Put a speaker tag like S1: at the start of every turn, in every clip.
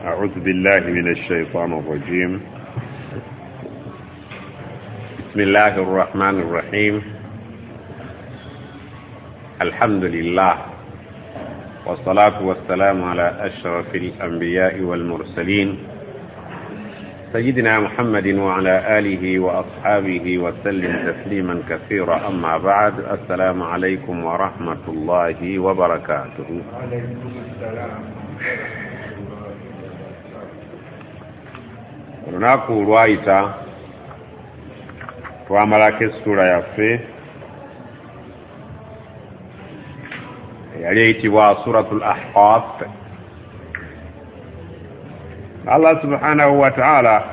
S1: أعوذ بالله من الشيطان الرجيم. بسم الله الرحمن الرحيم. الحمد لله والصلاة والسلام على أشرف الأنبياء والمرسلين سيدنا محمد وعلى آله وأصحابه وسلم تسليما كثيرا. أما بعد، السلام عليكم ورحمة الله وبركاته.
S2: عليكم السلام.
S1: olunaku lwayita twamalako essula yaffe yali eyitibwa suratul ahqaf. Allah subhanahu wa ta'ala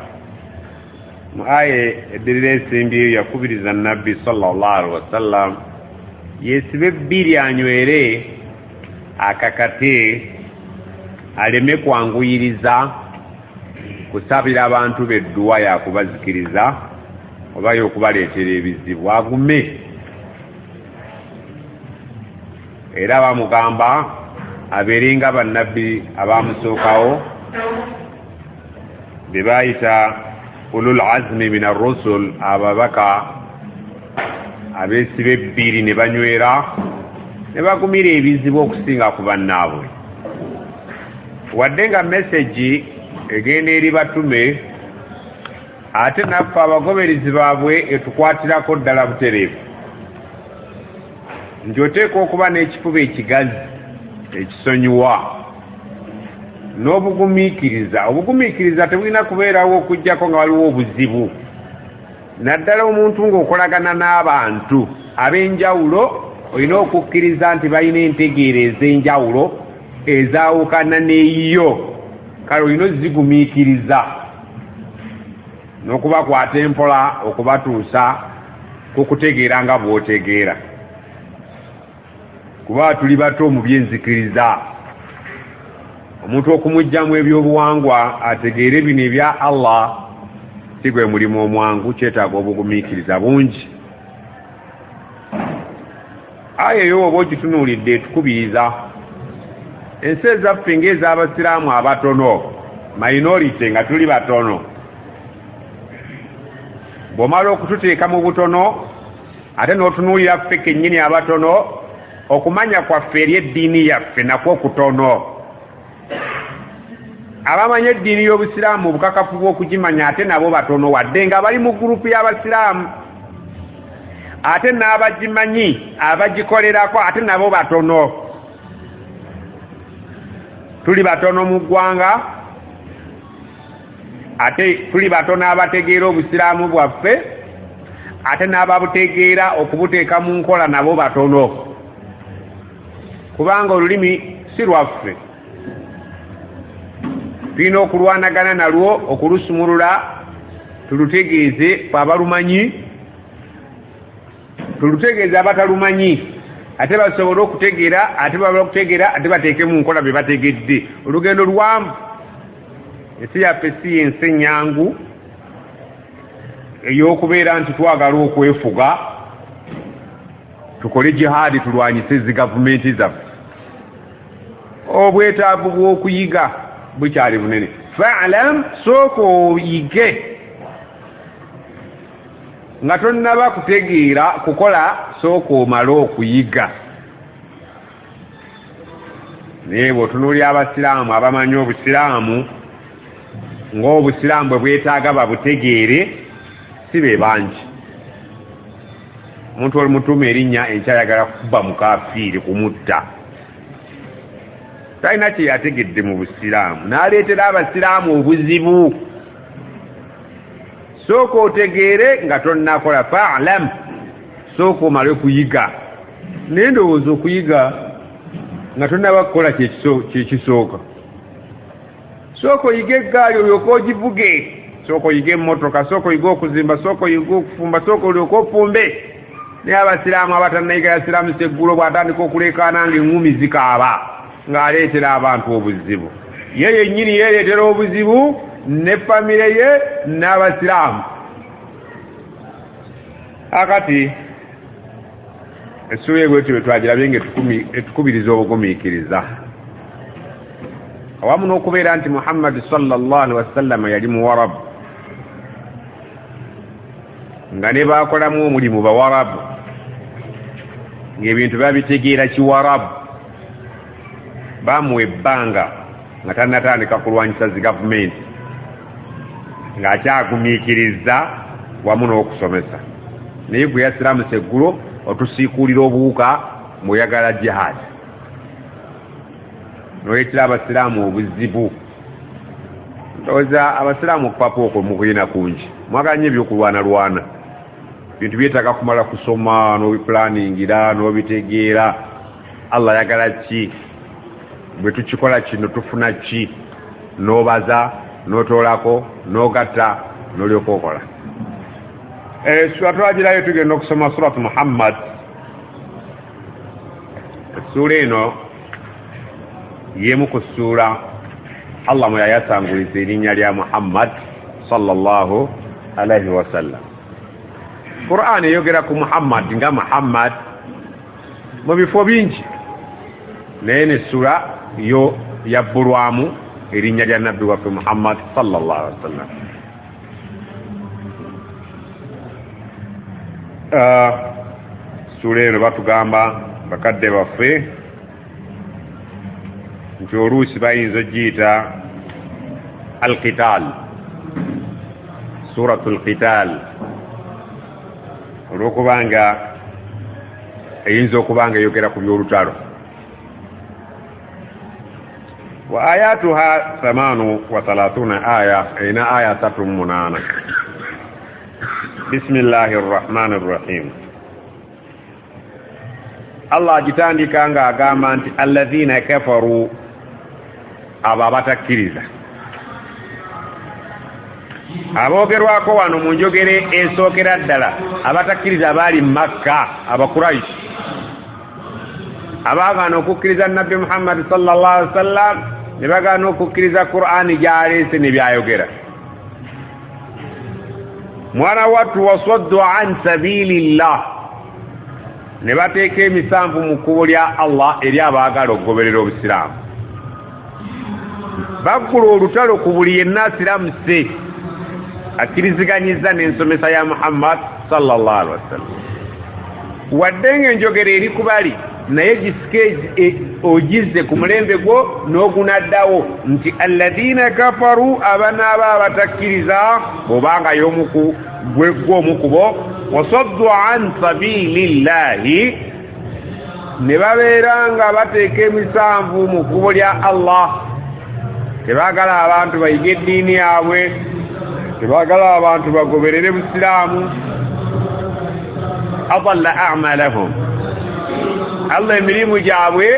S1: mu aye ebbirira ensimbiyo yakubiriza nabbi sallallahu alaihi wasallam yesibe bbiri anywere akakate aleme kwanguyiriza kusabira abantu bedduwa yakubazikiriza oba y'okubaleetera ebizibu, agume. Era bamugamba abeerenga bannabbi abamusookawo be bayita ulul azmi min ar-rusul, ababaka abeesiba ebbiri ne banywera ne bagumira ebizibu okusinga ku bannaabwe. Wadde nga message egenda eri batume, ate naffe abagoberezi baabwe etukwatirako ddala butereevu, nti oteeka okuba n'ekifuba ekigazi ekisonyiwa n'obugumiikiriza. Obugumiikiriza tebulina kubeerawo okuggyako nga waliwo obuzibu. Naddala omuntu ng'okolagana n'abantu ab'enjawulo, olina okukkiriza nti balina entegeera ez'enjawulo ezaawukana n'eyiyo. Kale olina ozigumiikiriza n'okubakwata empola okubatuusa ku kutegeera nga bw'otegeera, kuba tuli bato mu byenzikiriza. Omuntu okumuggyamu ebyobuwangwa ategeere bino ebya Allah si gwe mulimu omwangu, kyetaaga obugumiikiriza bungi. Aya eyo oba ogitunuulidde etukubiriza ensi ezaffe ng'ez'abasiraamu abatono, minority, nga tuli batono. Bw'omala okututeeka mu butono ate n'otunuulira ffe kennyini abatono, okumanya kwaffe eri eddiini yaffe nakwo kutono. Abamanya eddiini y'obusiraamu obukakafu bw'okugimanya ate nabo batono, wadde nga bali mu gurupu y'abasiraamu. Ate n'abagimanyi abagikolerako ate nabo batono. Tuli batono mu ggwanga, ate tuli batono abategeera obusiraamu bwaffe, ate n'ababutegeera okubuteeka mu nkola nabo batono, kubanga olulimi si lwaffe. Tulina okulwanagana nalwo, okulusumulula, tulutegeeze abalumanyi, tulutegeeze abatalumanyi, ate basobole okutegeera, ate basobola okutegeera, ate bateeke mu nkola bye bategedde. Olugendo lwamu. Ensi yaffe si yensi ennyangu ey'okubeera nti twagala okwefuga tukole jihaadi tulwanyise ezi gavumenti zaffe. Obwetaavu bw'okuyiga bukyali bunene. Fa'lam, sooka oyige nga tonnaba kutegeera kukola, sooka omale okuyiga. Naye bw'otunuulira abasiraamu abamanyi obusiraamu ng'obusiraamu bwe bwetaaga babutegeere, si be bangi. Omuntu oli mutuuma erinnya enkyayagala kuba mukafiiri kumutta, talina kye yategedde mu busiraamu, n'aleetera abasiraamu obuzibu. Sooka otegeere nga tonnakola. Fa'lam, sooka omale kuyiga. Naye ndowooza okuyiga nga tonnaba kukola kyekisooka. Sooka oyige eggaali olyoke ogivuge, sooka oyige emmotoka, sooka oyige okuzimba, sooka oyige okufumba, sooka olyoke ofumbe. Naye abasiraamu abatannayiga yasiraamu seggulo bw'atandika okuleekaana ng'eŋŋumi zikaaba ng'aleetera abantu obuzibu. Ye yennyini yeereetera obuzibu ne famire ye n'abasiraamu. Akati essula ebwetyo bwe twagirabye ng'etukubiriza obugumiikiriza. awamu n'okubeera nti Muhammad sallallahu alaihi wasallam yali muwarabu nga ne baakolamu omulimu bawarabu ng'ebintu babitegeera kiwarabu bamuwa ebbanga nga tannatandika kulwanyisa zi gavumenti ng'akyagumiikiriza wamu n'okusomesa naye gwe yasiramuse eggulo otusiikuulira obuwuka mbweyagala jihaadi noyetera abasiraamu obuzibu ndowooza abasiraamu okupapa okwo mukuyina kungi mwagala nnyo ebyokulwanalwana bintu byetaaga kumala kusoma n'obipulaningira n'obitegeera Allah yagala ki bwe tukikola kino tufuna ki n'obaza n'otoolako n'ogatta n'olyoka okola sura twagirayo tugenda okusoma suratu Muhammad essuula eno yemu ku ssuula Allah mwe yayasanguliza erinnya lya Muhammad sallallahu alaihi wasallam. Qur'an eyogera ku Muhammad nga Muhammad mu bifo bingi naye n'essula yo yabbulwamu erinnya lya nabbi waffe Muhammad sallallahu alaihi wasallam. Sura eno batugamba bakadde baffe nti oluusi bayinza ogiyita al-qital, suratul qital, olw'okubanga eyinza okubanga eyogera ku by'olutalo. Wa ayatuha 38 aya, erina aya 38. Bismillahir rahmanir rahim. Allah agitandika nga agamba nti alladhina kafaru, abo abatakkiriza. Aboogerwako wano mu njogere esookera ddala abatakkiriza abaali Makka, Abakuraishi abaagaana okukkiriza Nabbi Muhammad sallallahu alaihi wasallam ne bagaana okukkiriza Qur'ani gy'aleese ne byayogera. Mwana wattu waswaddu an sabilillah, ne bateeka emisanvu mu kkubo lya Allah eri abaagala okugoberera obusiraamu. Baggula olutalo ku buli yenna asiramuse akkiriziganyiza n'ensomesa ya Muhammad sallallahu alaihi wasallam. Wadde ng'enjogera eri ku bali naye gisike ogize ku mulembe gwo n'ogunaddawo nti alladhina kafaru, abanaaba abatakkiriza bw'obanga y'omuku gw'omu kubo, wasaddu an sabilillahi, ne babeera nga bateeka emisanvu mu kkubo lya Allah. Tebaagala abantu bayige eddiini yaabwe, tebaagala abantu bagoberere busiraamu. adalla a'malahum, Allah emirimu gyabwe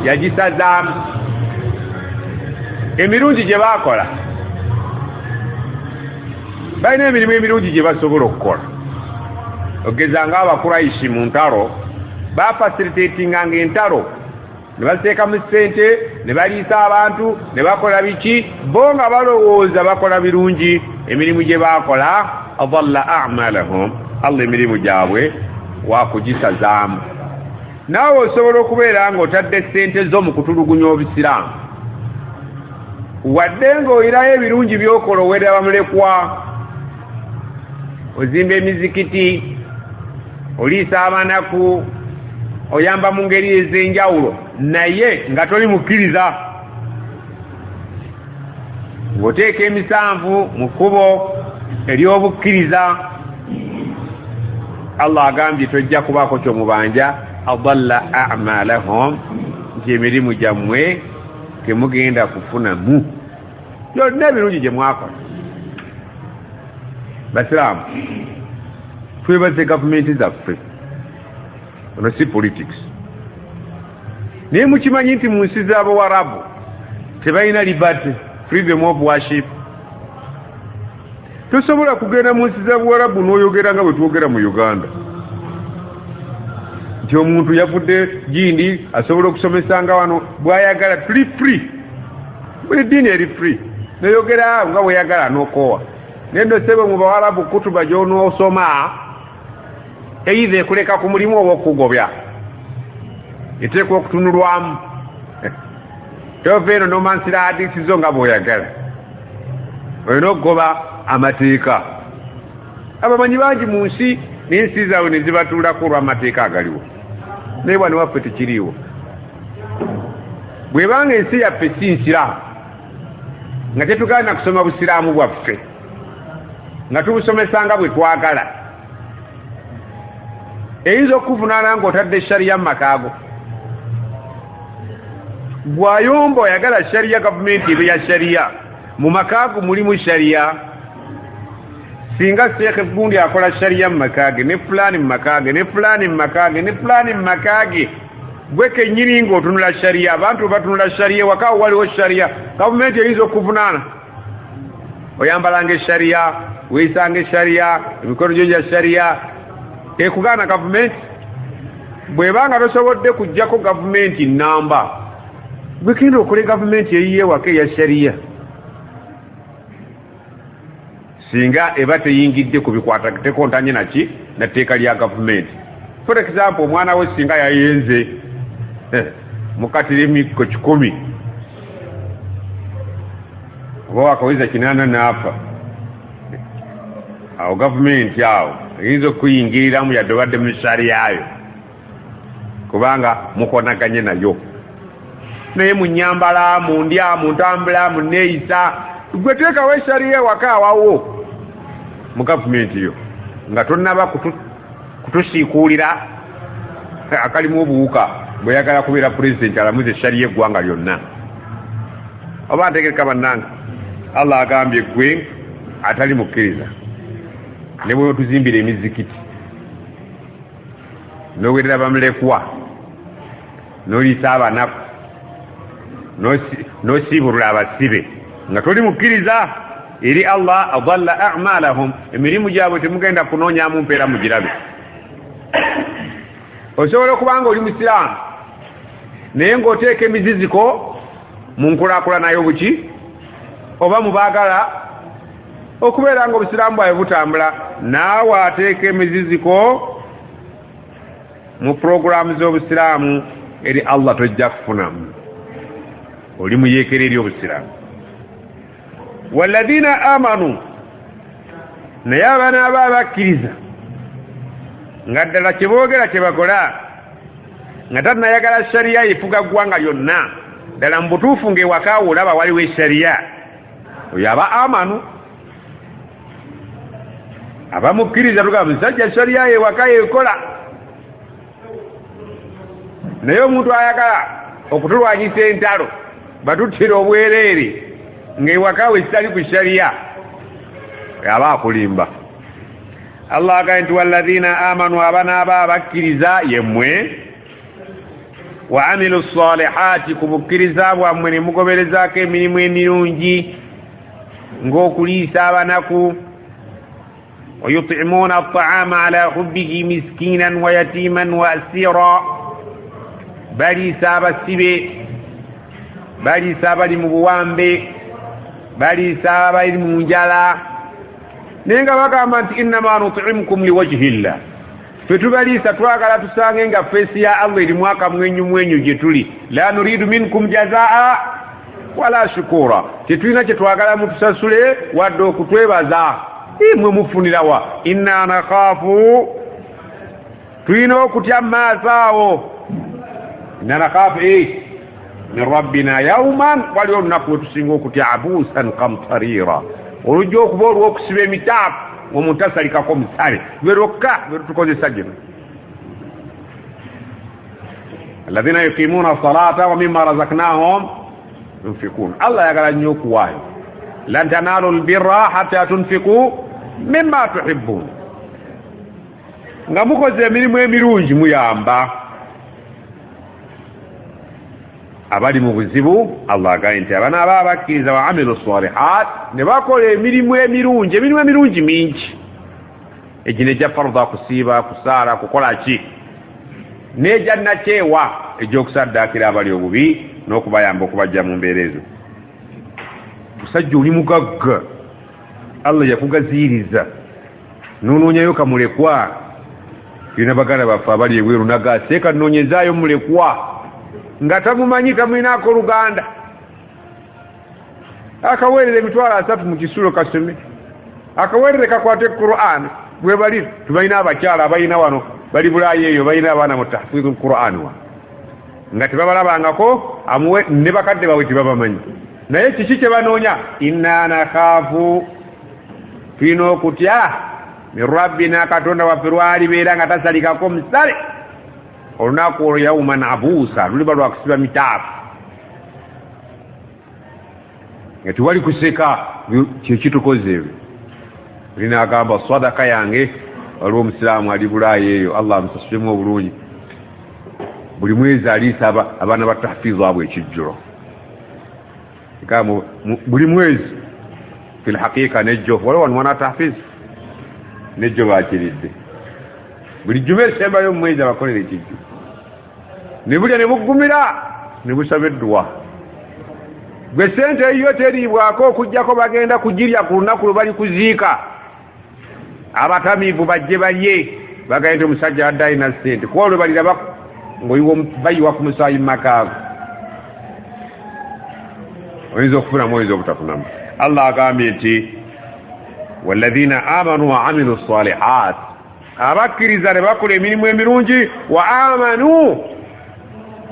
S1: yagisazaamu. Emirungi gye baakola, balina emirimu emirungi gye basobola okukola. Ogeza ng'Abakuraishi mu ntalo bafacilitatinganga entalo, ne baziteekamu ssente, ne baliisa abantu, ne bakola biki, bo nga balowooza bakola birungi. Emirimu gye baakola adalla a'malahum, Allah emirimu gyabwe waakugisazaamu. Naawe osobola okubeera ng'otadde ssente zo mu kutulugunya obusiraamu, wadde ng'oyirayo ebirungi by'okola oweerera bamulekwa, ozimba emizikiti, oliisa abanaku, oyamba mu ngeri ez'enjawulo, naye nga toli mukkiriza, ng'oteeka emisanvu mu kkubo ery'obukkiriza. Allah agambye tojja kubaako ky'omubanja, adalla a'malahum, nti emirimu gyammwe temugenda kufunamu byonna ebirungi gye mwakola. Basiraamu, twebaze gavumenti zaffe, ono si politics. Naye mukimanyi nti mu nsi z'Abawarabu tebalina liberty, freedom of worship. Tosobola kugenda mu nsi z'Abawarabu n'oyogera nga bwe twogera mu Uganda nti omuntu yavudde gindi asobola okusomesa nga wano bw'ayagala, tuli free, buli ddiini eri free, n'oyogera nga bw'eyagala n'okoowa. Naye nno ssebo mu Bawarabu kutuba gy'onoosoma eyiza ekuleka ku mulimu oba okugobya, eteekwa okutunulwamu. tofeeno nomansira hadisi zo nga bw'oyagala olina okugoba amateeka abamanyi bangi mu nsi n'ensi zaabwe ne zibatuulako olw'amateeka agaliwo naye bwani waffe tekiriiwo bw'ebanga ensi yaffe si nsiraamu nga tetugaana kusoma busiraamu bwaffe nga tubusomesanga bwe twagala eyinza okuvunaana ng'otadde shariya mu makaago bw'ayomba oyagala shariya gavumenti ebe ya shariya mu makaago mulimu shariya singa sheekhe gundi akola shariya mu makaage ne fulaani mu makaage ne fulaani mu makaage ne fulaani mu makaage gwe kennyini ng'otunula shariya abantu batunula shariya wakaawo waliwo shariya gavumenti eyinza okuvunaana oyambalanga eshariya weeyisanga eshariya emikono gyo gya shariya ekugaana gavumenti bw'ebanga tosobodde kujjako gavumenti namba gwe kenda okole gavumenti eyiye waka eya shariya singa eba teyingidde ku bikwata tekontanye naki natteeka lya gavumenti for example omwana we singa yayenze mukatiremiko 10 oba wakaweza 8 n'afa awo gavumenti awo eyinza okuyingiriramu yadde obadde mu shariyayo kubanga mukonaganye nayo naye mu nnyambala mu ndya mu ntambula mu neeyisa gwe teekawo eshariya ewaka awawo mu gavumenti yo nga tonnaba kutusiikuulira akalimu obuwuka bweyagala kubeera pulezidenti alamuza eshariya eggwanga lyonna oba ntegereka bannange allah agambye gwe atali mukkiriza ne bwe tuzimbira emizikiti n'owerera bamulekwa n'oliisa abanaku n'osiibulula abasibe nga toli mukkiriza eri allah adalla amalahum emirimu gyabwe temugenda kunoonyamu mpeera mugirabe osobola okuba nga oli musiraamu naye ng'oteeka emiziziko mu nkulaakulana y'obuki oba mubaagala okubeera nga obusiraamu bwawe butambula naawe ateeka emiziziko mu puroguramu z'obusiraamu eri allah tojja kufunamu oli muyeekera eri obusiraamu walladhina amanu naye abaana aba abakkiriza nga ddala kye boogera kye bakola nga tannayagala shariya efuga ggwanga lyonna ddala mu butuufu ng'ewakaawo olaba waliwo eshariya oyo aba amanu abamukkiriza tugamba musajja shariya ewaka yekola naye omuntu ayagala okutulwanyisa entalo batuttira obwereere ng'ewakaawo ekitali ku shariya aba akulimba allah agambye nti walladhina amanu abanaaba abakkiriza yemmwe wa amilu salihati ku bukkiriza bwammwe ne mugoberezaako emirimu emirungi ng'okuliisa abanaku ويطعمون الطعام على حبه مسكينا ويتيما وأسيرا بلي سابا السبي بلي سابا المبوامبي بلي سابا المنجلا نينغا بكامانت إنما نطعمكم لوجه الله فتبالي ستواغلا تسانغا فيسيا الله لمواكا مwenyu جتولي لا نريد منكم جزاء ولا شكورا تتوينا تتواغلا متساسولي ودو كتويبازا imwe mufunirawa inna nakhafu tuyina okutya maasawo inna nakhafu min rabbina yawman waliwo olunaku wetusinga okutya abuusan kamtarira olujja okuba olw'okusiba emitaafu omuntu asalikako musale lwe lwokka lwe tukozesa gino alladhina yuqimuna salata wa mimma razaqnahum yunfikun allah yagala nnyo okuwaayo lan tanalu albirra hatta tunfiqu mimma tuhibbun nga mukoze emirimu emirungi muyamba abali mu buzibu allah agambye nti abanaaba abakkiriza wa amilu salihat ne bakola emirimu emirungi mingi egino egya farda kusiiba kusaala kukola ki n'egya nakyewa egy'okusaddaakira abali obubi n'okubayamba okubajja mu mbeera ezo musajja oli mugagga allah yakugaziiriza nonoonyayo kamulekwa yina baganda baffe abali ebweru nagaseeka noonyezaayo mulekwa nga tamumanyi tamwinaako oluganda akaweerera emitwalo 3 mu kisulo kasome akaweerere kakwate Qur'an bwe bali tubalina abakyala abalina wano bali Bulaayi eyo balina abaana mu tahfiz Qur'an wa nga tebabalabangako amuwe ne bakadde bawe tebabamanyi naye kiki kye banoonya inna nakhafu tulina okutya min rabbina katonda waffe lwalibeera nga tasalikako musale olunaku olwo yawman abuusa luliba lwakusiba mitaafu nga tewali kuseka kyekitukoze ebyo lina agamba sadaka yange waliwo omusiraamu ali Bulaayi eyo Allah amusasulemu obulungi buli mwezi aliisa abaana ba tahfizu abwe ekijjulo buli mwezi fil haqiqa nejjo waliwo mwana tahfiz nejjo bakiridde buli juma esembayo omwezi abakolera ekijjulo ne bulya ne buggumira ne busaba edduwa gwe sente eyo teriibwako okujjako bagenda kugirya ku lunaku lwe bali kuziika abatamiivu bajje balye bagende omusajja addayi na sente kuba olwe baliraba bayiwa ku musaayi mu makaago oyinza okufunamu oyinza obutafunamu Allah agambye nti walladhina amanu wa amilu salihat abakkiriza ne bakola emirimu emirungi wa amanu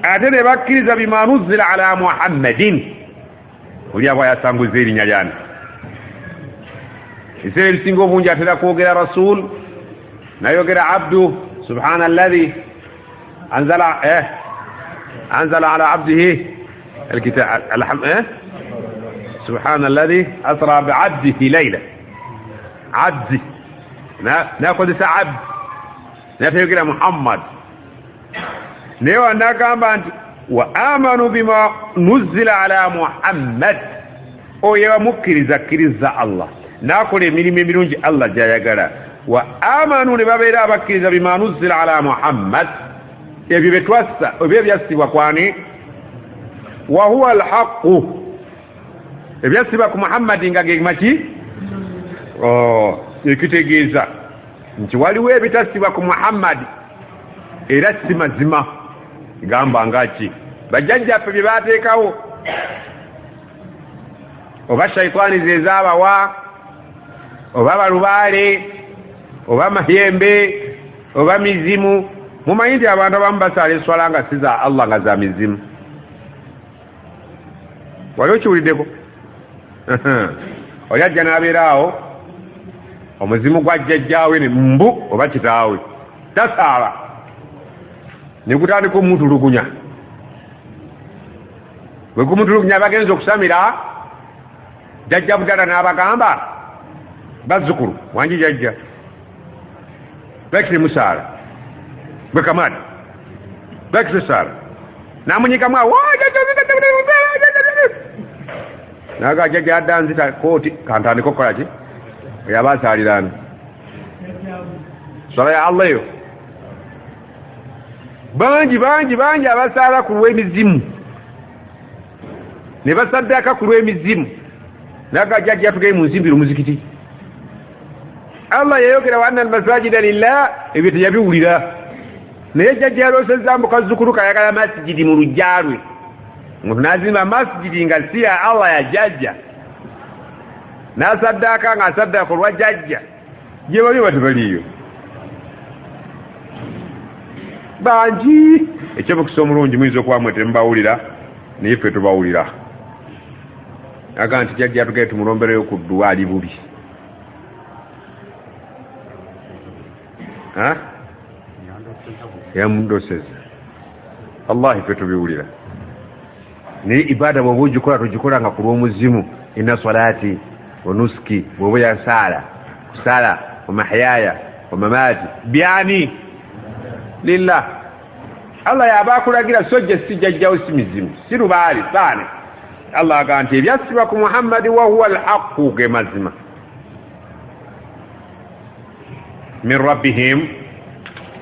S1: ate ne bakkiriza bima nuzzila ala muhammadin oli abo yasanguza erinnya lyani ebiseera ebisinga obungi atera kwogera rasul nayogera abdu subhana alladhi anzala ala abdihi الكتاب سبحان الذي أسرى بعبده ليلة عبد ناخذ عبد نفهم محمد نيو ناكام وآمنوا بما نزل على محمد أو يا مكرز كرز الله ناكل من مرونج الله جايغرا وآمنوا نبابيرا بكرز بما نزل على محمد يبي بتوسع وبيبي يسوى قواني وهو الحق ebyasibwa ku Muhammad nga gegmaki ekitegeeza nti waliwo ebitasibwa ku Muhammad era si mazima gamba ngaki bajjajjaffe bye baateekawo oba shaitani zezaabawa oba balubaale oba mahembe oba mizimu mumanyi nti abantu abamu basaala eswala nga si za Allah nga za mizimu waliwo kiwuliddeko oli ajja n'abeeraawo omuzimu gwa jjajjaawe ne mbu oba kitaawe tasaala ne gutandika omutulugunya bwe gumutulugunya bagenza okusamira jjajja budala n'abagamba bazzukulu wangi jjajja bakire musaala bwe kamadi bakire saala namunyikamu awo naga jjajja addanzita kooti kantandika okukola ki yaba asaalirana swala ya Allah eyo bangi abasaala ku lw'emizimu ne basaddaka ku lw'emizimu naga jjajja tugeye mu nsimbiro muzikiti Allah yayogera wa anna almasajida lillah ebyo teyabiwulira naye jjajja yaloosezza mukazzukulu kayagala masijidi mu lujja lwe omuntu n'azimba masijidi nga si ya Allah ya jjajja n'asaddaaka ng'asaddaaka olwa jjajja gye bali oba tebaliiyo bangi ekyobukisa omulungi muyinza okuba mwe temubawulira naye ffe tubawulira aga nti jjajja tugee tumulombereyo ku dduwa ali bubi yamundoseza wallahi ffe tubiwulira naye ibada bw'oba ogikola togikola nga ku lw'omuzimu inna salati wa nuski bw'oba yasaala kusala wa mahyaya wa mamati byani lillah Allah yaba akulagira sojja si jjajjawo si mizimu si lubaali saane Allah aga nti ebyasibwa ku Muhammadi wa huwa alhaqu ge mazima min rabbihim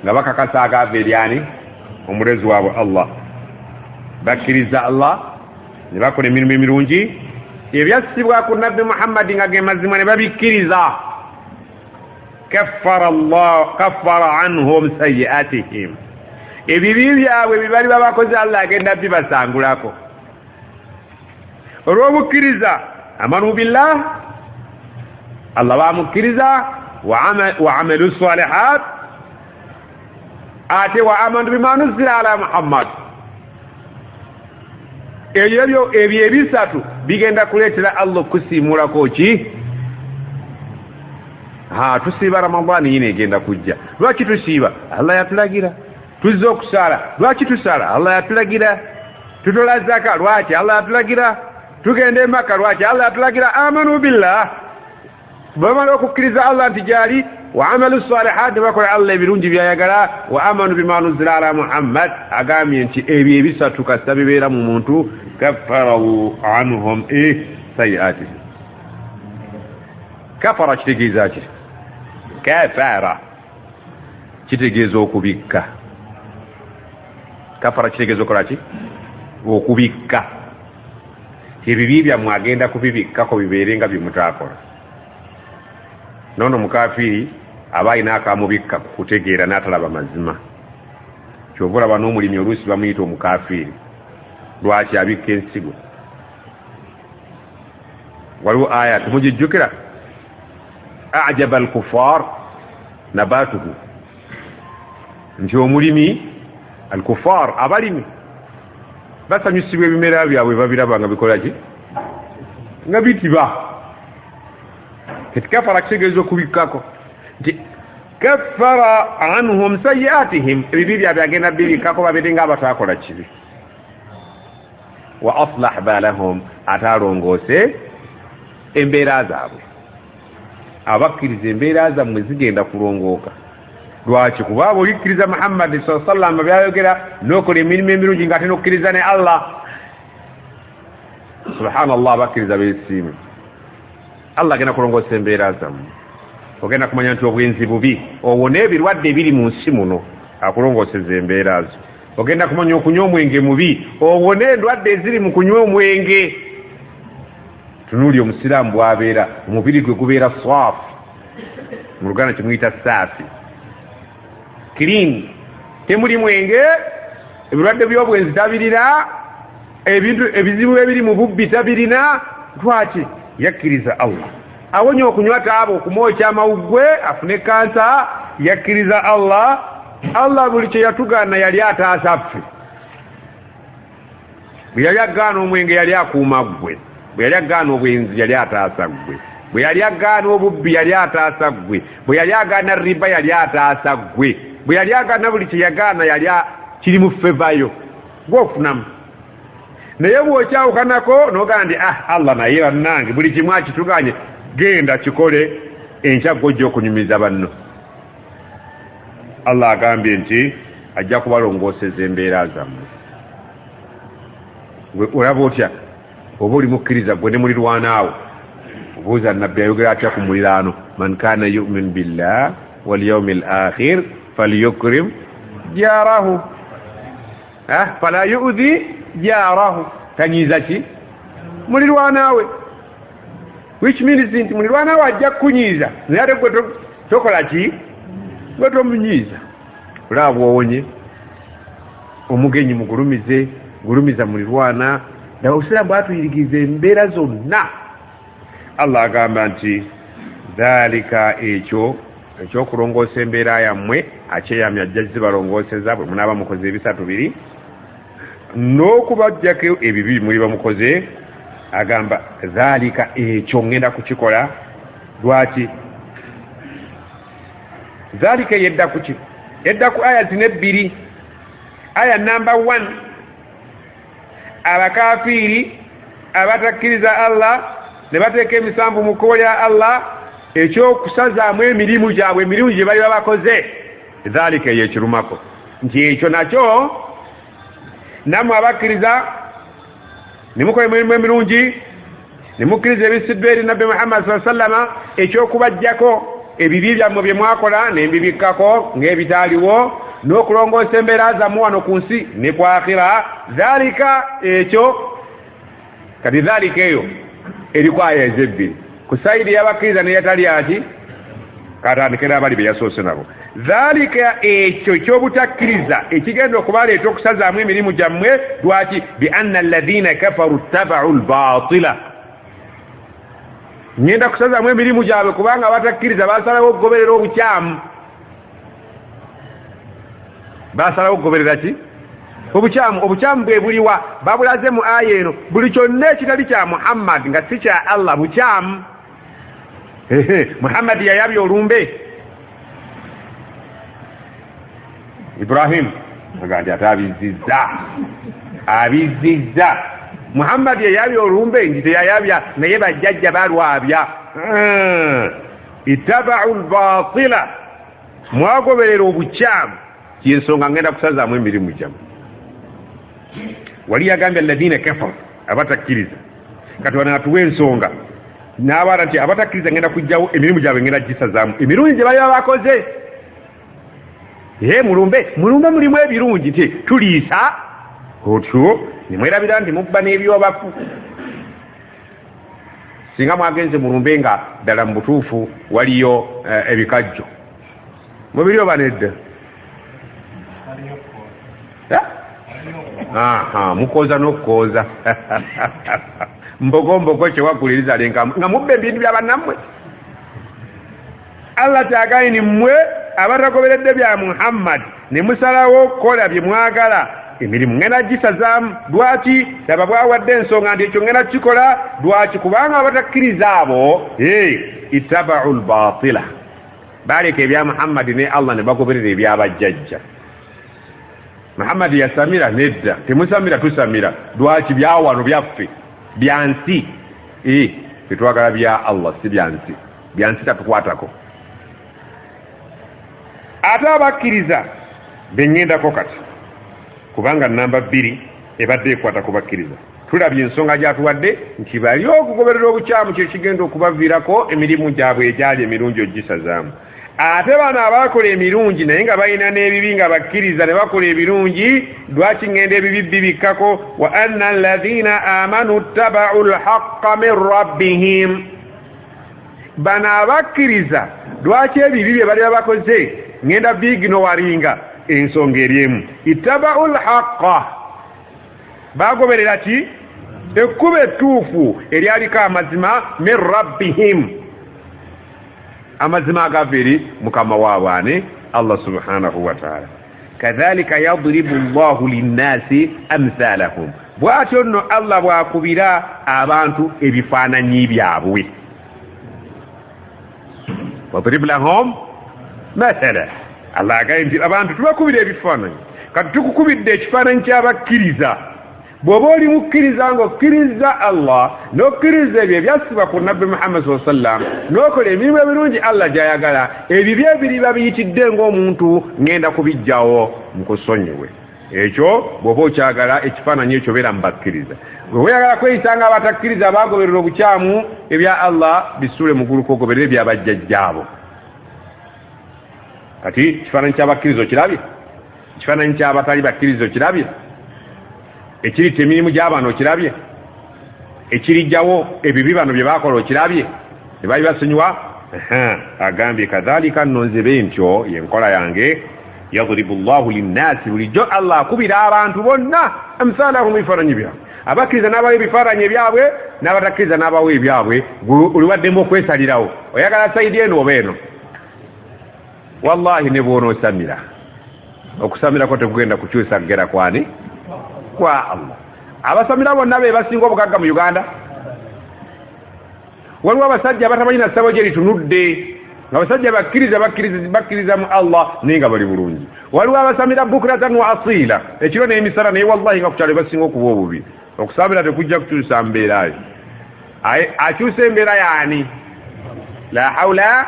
S1: nga bakakasa agaava eryani omulezi waabwe Allah bakkiriza Allah ne bakola emirimu emirungi ebyasibwa ku nabbi Muhammadi nga ge mazima ne babikkiriza kaffara anhum sayi'atihim ebibi byabwe bibali babakoze Allah agenda bibasangulako olw'obukkiriza amanu billah Allah bamukiriza wa amilu salihat ate wa amanu bima nuzila ala Muhammad ebyo ebisatu bigenda kuleetera Allah kusimulako ki tusiiba Ramadani yine egenda kujja lwaki tusiiba Allah yatulagira tuzza okusala lwaki tusala Allah yatulagira tutola zaka lwaki Allah yatulagira tugende Makka lwaki Allah yatulagira amanu billah bamala okukkiriza Allah nti gyali wa amalu salihat bakola Allah ebirungi byayagala wa amanu bima nuzila ala Muhammad agambye nti ebyo ebisatu kasita bibeera mu muntu kaffara anhum sayi'atihim kafara kitegeeza ki kafara kitegeeza okubikka kafara kitegeeza okola ki okubikka ebibi byammwe agenda kubibikkako bibeere nga bimutaakola nono mukafiri aba alina akamubikka kutegeera n'atalaba mazima kyova olaba n'omulimi oluusi bamuyita omukafiri lwaki abikka ensigo waliwo aya temugijjukira ajaba alkufar nabatuhu nti omulimi alkufar abalimi basanyusibwa ebimera byabwe babiraba nga bikola ki nga bitiba kafara kitegeeza okubikkako nti kaffara anhum sayi'atihim ebibi byabwe agenda bibikkako babeere nga abataakola kibi wa aslah balahum atalongoose embeera zaabwe abakkiriza embeera zammwe zigenda kulongooka lwaki kuba aba olikkiriza Muhammad sallallahu alaihi wasallam byayogera n'okola emirimu emirungi ng'ate n'okkiriza ne Allah subhanallah abakkiriza beesiime Allah agenda kulongoosa embeera zammwe ogenda kumanya nti obwenzi bubi owona ebirwadde ebiri mu nsi muno akulongooseza embeera zo ogenda kumanya okunywa omwenge mubi owona endwadde eziri mu kunywa omwenge tunuuli omusiraamu bwabeera omubiri gwe gubeera swafu mu Luganda kimuyita saafi clean temuli mwenge ebirwadde by'obwenzi tabirina ebintu ebizibu ebiri mu bubbi tabirina lwaki yakkiriza Allah awonya okunywa taaba okumwokya amawuggwe afune kansa yakkiriza Allah buli kye yatugaana yali ataasa ffe bwe yali agaana omwenge yali akuuma ggwe bwe yali agaana obwenzi yali ataasa ggwe bwe yali agaana obubbi yali ataasa ggwe bwe yali agaana riba yali ataasa ggwe bwe yali agaana buli kye yagaana yali kiri mu fevayo gwofunamu naye bw'okyawukanako n'ogamba nti Allah naye bannange buli kimu akituganye genda kikole enkya gojja okunyumiza banno Allah agambye nti ajja kubalongooseza embeera zammwe olaba otya oba oli mukkiriza gwe ne mulirwanaawo obuuza nabbi ayogera atya ku muliraano man kaana yu'min billah wal yawmil akhir falyukrim jarahu fala yu'dhi jarahu tanyiza ki mulirwanaawe which means nti mulirwanaawe ajja kukunyiiza naye ate gwe tokola ki gwe tomunyiiza olaba bwowonye omugenyi gulumiza mulirwana ddala obusiraamu bwatuyirigiza embeera zonna Allah agamba nti dhalika ekyo ekyokulongoosa embeera yammwe akyeyamya ajja zibalongooseza bwe munaaba mukoze ebisatu biri n'okubajjako ebibi muli bamukoze agamba dhalika ekyo ngenda kukikola lwaki dhalika yedda kuki yedda ku aya zino ebbiri aya namba 1 abakafiiri abatakkiriza Allah ne bateeka emisanvu mu kkubo lya Allah ekyokusazaamu emirimu gyabwe emirungi gye bali babakoze dhalika yekirumako nti ekyo nakyo nammwe abakkiriza ne mukola emirimu emirungi ne mukkiriza ebisiddwa eri nabbi Muhammad sallallahu alaihi wasallam ekyokubajjako ebibi byammwe bye mwakola n'embibikkako ng'ebitaaliwo n'okulongoosa embeera zammwe wano ku nsi ne ku akhira dhalika ekyo kati dhalika eyo eriku aya ezebbiri ku sayidi y'abakkiriza neyatali ati katandikira abali be yasoose nabo dhalika ekyo ky'obutakkiriza ekigenda okubaleeta okusazaamu emirimu gyammwe lwaki bi anna alladhina kafaru ttaba'u albaatila ngenda kusazaamu emirimu gyabwe kubanga batakkiriza basalawo okugoberera obukyamu. Basalawo okugoberera ki? Obukyamu. Obukyamu bwe buliwa babulaze mu aya eno. Buli kyonna ekitali kya Muhammad nga si kya Allah bukyamu. Muhammad yayabya olumbe. Ibrahim agandi abizizza. Muhammad yayabya olumbe nti teyayabya naye bajjajja balwabya. Ittaba'u al-batila, mwagoberera obukyamu. Kyensonga ngenda kusazaamu emirimu gyammwe. Wali yagambye alladhina kafaru, abatakkiriza. Katonda atuwa ensonga n'abaana nti abatakkiriza ngenda kujjawo emirimu gyabwe ngenda gisazaamu. Emirungi gye bali bakoze. Mulumbe mulimu ebirungi nti tuliisa otyo nimwerabira nti mubba n'ebyobafu. Singa mwagenze mulumbe nga ddala mu butuufu waliyo ebikajjo mubiri oba nedda? Mukoza n'okukooza. Mbogo kyewaguliriza nga mubba ebintu bya bannammwe. Allah kyagaye ni mmwe abatagoberedde bya Muhammad ne musalawo okukola bye mwagala emirimu ngenda gisazaamu. Lwaki? Laba bwawadde ensonga nti ekyo ngenda kikola. Lwaki? Kubanga abatakkiriza abo ittaba'u al-batila, baleka ebya Muhammad ne Allah ne bagoberera ebyabajjajja. Muhammad yasamira nedda, temusamira tusamira. Lwaki? Byawano byaffe byansi. Tetwagala bya Allah si byansi. Byansi tatukwatako. Ate abakkiriza beŋŋendako kati kubanga namba 2 ebadde ekwata ku bakkiriza. Tulabye ensonga gyatuwadde nti bali okugoberera obukyamu kyekigenda okubaviirako emirimu gyabwe egyali emirungi ogisazaamu. Ate bano abakola emirungi naye nga balina n'ebibi nga bakkiriza ne bakola ebirungi. Lwaki ngenda ebibi bibikkako? Wa anna alladhina amanu ttaba'u al-haqqa min rabbihim. Bano abakkiriza lwaki ebibi bye bali bakoze ngenda bigino waringa ensonga eryemu. Ittaba'u al-haqqa, bagoberera ki? Ekkubo ettuufu eryaliko amazima min rabbihim, amazima agava eri mukama waabwe Allah subhanahu wa ta'ala. Kadhalika yadribu Allahu linnasi amthalahum, bw'atyo nno Allah bw'akubira abantu ebifaananyi byabwe. Wadrib lahum mathala, Allah agaye nti abantu tubakubira ebifaananyi. Kati tukukubidde ekifaananyi ky'abakkiriza. Bw'oba oli mukkiriza ng'okkiriza Allah n'okkiriza ebyo ebyasibwa ku Nabbi Muhammad sallallahu alaihi wasallam n'okola emirimu ebirungi Allah gy'ayagala, ebibyo ebiriba biyitidde ng'omuntu ngenda kubijjawo mukusonyiwe. Ekyo bw'oba okyagala ekifaananyi ekyo beera mu bakkiriza. Bwe oyagala kweyisa nga abatakkiriza abagoberera obukyamu ebya Allah, bisuule mu ggulu k'ogoberera ebyabajjajjaabo. Kati ekifaananyi ky'abakkiriza okirabye? Ekifaananyi ky'abatali bakkiriza okirabye? Ekirita emirimu gy'abaana okirabye? Ekirijjawo ebibi bano bye baakola okirabye? Ne bali basonyiwa? Agambye kadhalika nno nze bentyo yenkola yange. Yadribu Allahu linnaasi, bulijjo Allah akubira abantu bonna amthalahum ebifaananyi byabwe. Abakkiriza n'abawa ebifaananyi ebyabwe, n'abatakkiriza n'abawa ebyabwe. Oliwaddemu okwesalirawo, oyagala sayidi eno oba eno? Wallahi ne bw'onoosamira, okusamirako tekugenda kukyusa kugera kwani? Kwa Allah. Abasamira bonna be basinga obugagga mu Uganda. Waliwo abasajja abatamanyi ssabo gye litunudde, nga abasajja bakkiriza mu Allah naye nga bali bulungi. Waliwo abasamira bukratan wa asila, ekiro n'emisala, naye wallahi nga ku kyalo basinga okuba obubi. Okusamira tekujja kukyusa mbeerayo. Akyusa embeera yaani? La hawla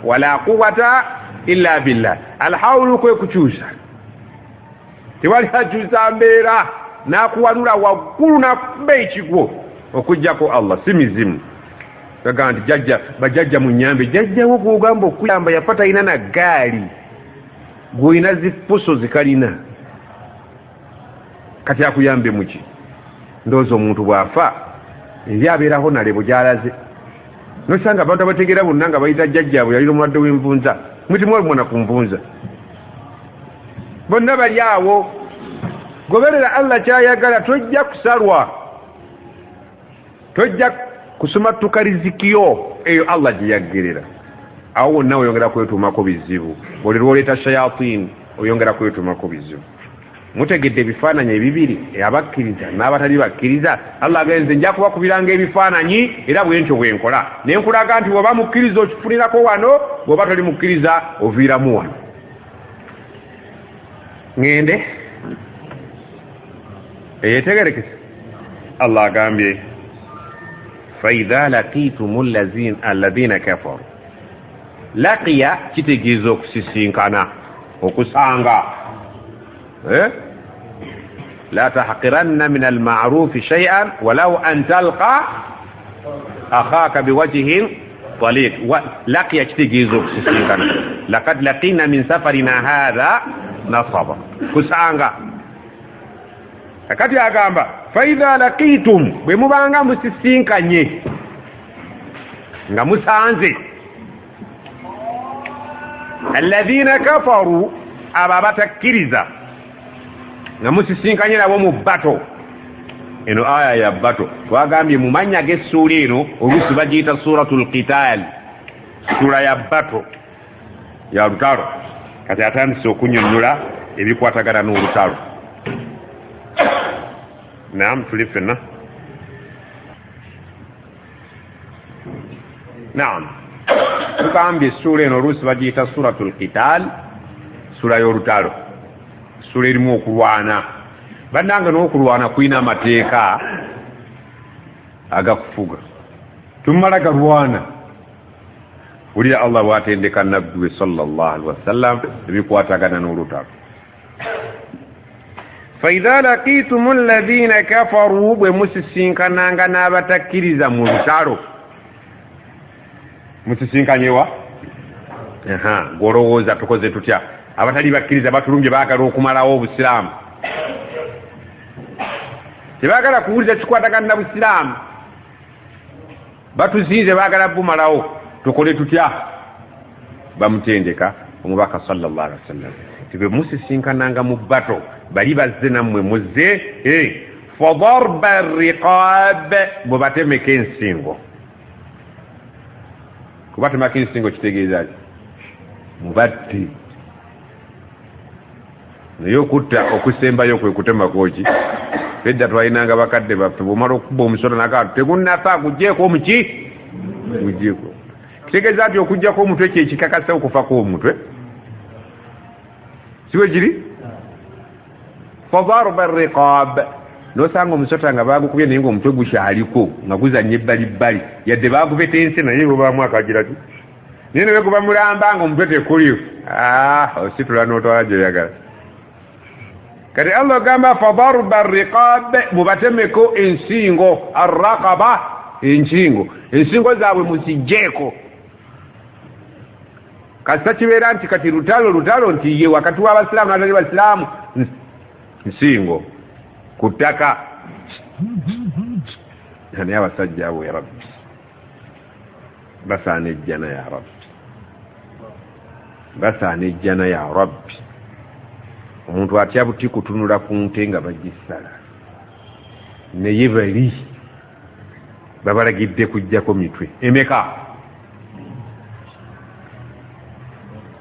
S1: wala quwwata illa billah. Alhawlu kwe kukyusa. Tewali akyusa mbeera n'akuwanula waggulu n'akuba ekigwo okuggyako Allah, si mizimu. Kagamba nti bajjajja mu nnyambe, jjajjawo gw'ogamba okuyamba yafa talina na ggaali, gw'olina zipuso zikalina. Kati akuyambe muki? Ndowooza omuntu bw'afa eri abeeraho nalebo gy'alaze. Nosanga abantu abategeera bonna nga bayita jjajjaabwe yalina omulwadde w'envunza, muti mwali mwana ku nvunza. Bonna bali awo. Goberera Allah kyayagala, tojja kusalwa, tojja kusoma tukalizikio eyo Allah jiyagerera awo nawe oyongera kwetumako bizibu buli lwoleta shayatin oyongera kwetumako bizibu mutegedde ebifaananyi ebibiri abakkiriza n'abatali bakkiriza Allah agenze nja kubakubiranga ebifaananyi era bwentyo bwenkola nenkulaga nti bw'oba mukkiriza okifunirako wano bw'oba toli mukkiriza oviiramu wano ngende eyetegerekese Allah agambye faidha laqitum alladhina kafaru laqiya kitegeeza okusisinkana okusanga la tahqiranna min alma'ruf shay'an walau an talqa akhaka biwajhin taliq laqiya kitegeeza okusisinkana laqad laqina min safarina hadha nasaba kusanga akati agamba faidha laqitum bwe mubanga musisinkanye nga musanze alladhina kafaru aba batakkiriza nga musisinkanye nabo mu bato eno aya ya bato twagambye mu mannya g'essuula eno oluusi bagiyita suratul qital sura ya bato ya lutalo kati atandise okunnyonnyola ebikwatagana n'olutalo naam tuli ffenna naam tugambye essuula eno oluusi bagiyita suratul qital sura y'olutalo sura erimu okulwana bannanga n'okulwana kulina amateeka agakufuga tumala galwana wulira Allah bw'atendeka nabbi we sallallahu alaihi wasallam ebikwatagana n'olutalo faidha laqitum alladhina kafaru bwe musisinkananga n'abatakkiriza mu lutalo musisinkanyewa gwolowooza tukoze tutya abatali bakkiriza batulumbye baagala okumalawo obusiraamu tebaagala kuwuliza kikwatagana na busiraamu batuzinze baagala bumalawo tukole tutya bamutendeka omubaka sallallahu alaihi wasallam tibwe musisinkananga mu bato bali bazze nammwe muzze fadarba riqab bwe batemeka ensingo kubatemako ensingo kitegeeza ki mubadde naye okutta okusembayo kwe kutemakoki edda twalinanga bakadde baffe bwomala okukuba omusota nakaatu tegunnafa gugjeeko omuki gugjeeko kitegeeza nti okuggyako omutwe kyekikakasa okufako omutwe siwe kiri fadarba riqab nosanga omusota nga bagukubye naye ngaomutwe gukyaliko nga guzanya ebbalibbali yadde bagubeta ensi naye bwebamu akagira ti naye nebekuba mulamba nga omutwe tekuliwo ositula n'otwala gyoyagala kati Allah gamba fadarba riqab mubatemeko ensingo arraqaba ensingo zaabwe muzigjeeko kasita kibeera nti kati lutalo nti ye wakati w'abasiraamu n'atali basiraamu nsingo ku ttaka naye abasajja abo ya rabbi basaana ejjana ya rabbi basaana ejjana ya rabbi omuntu atya buti kutunula ku nte nga bagisala naye bali babalagidde kujjako mitwe emeka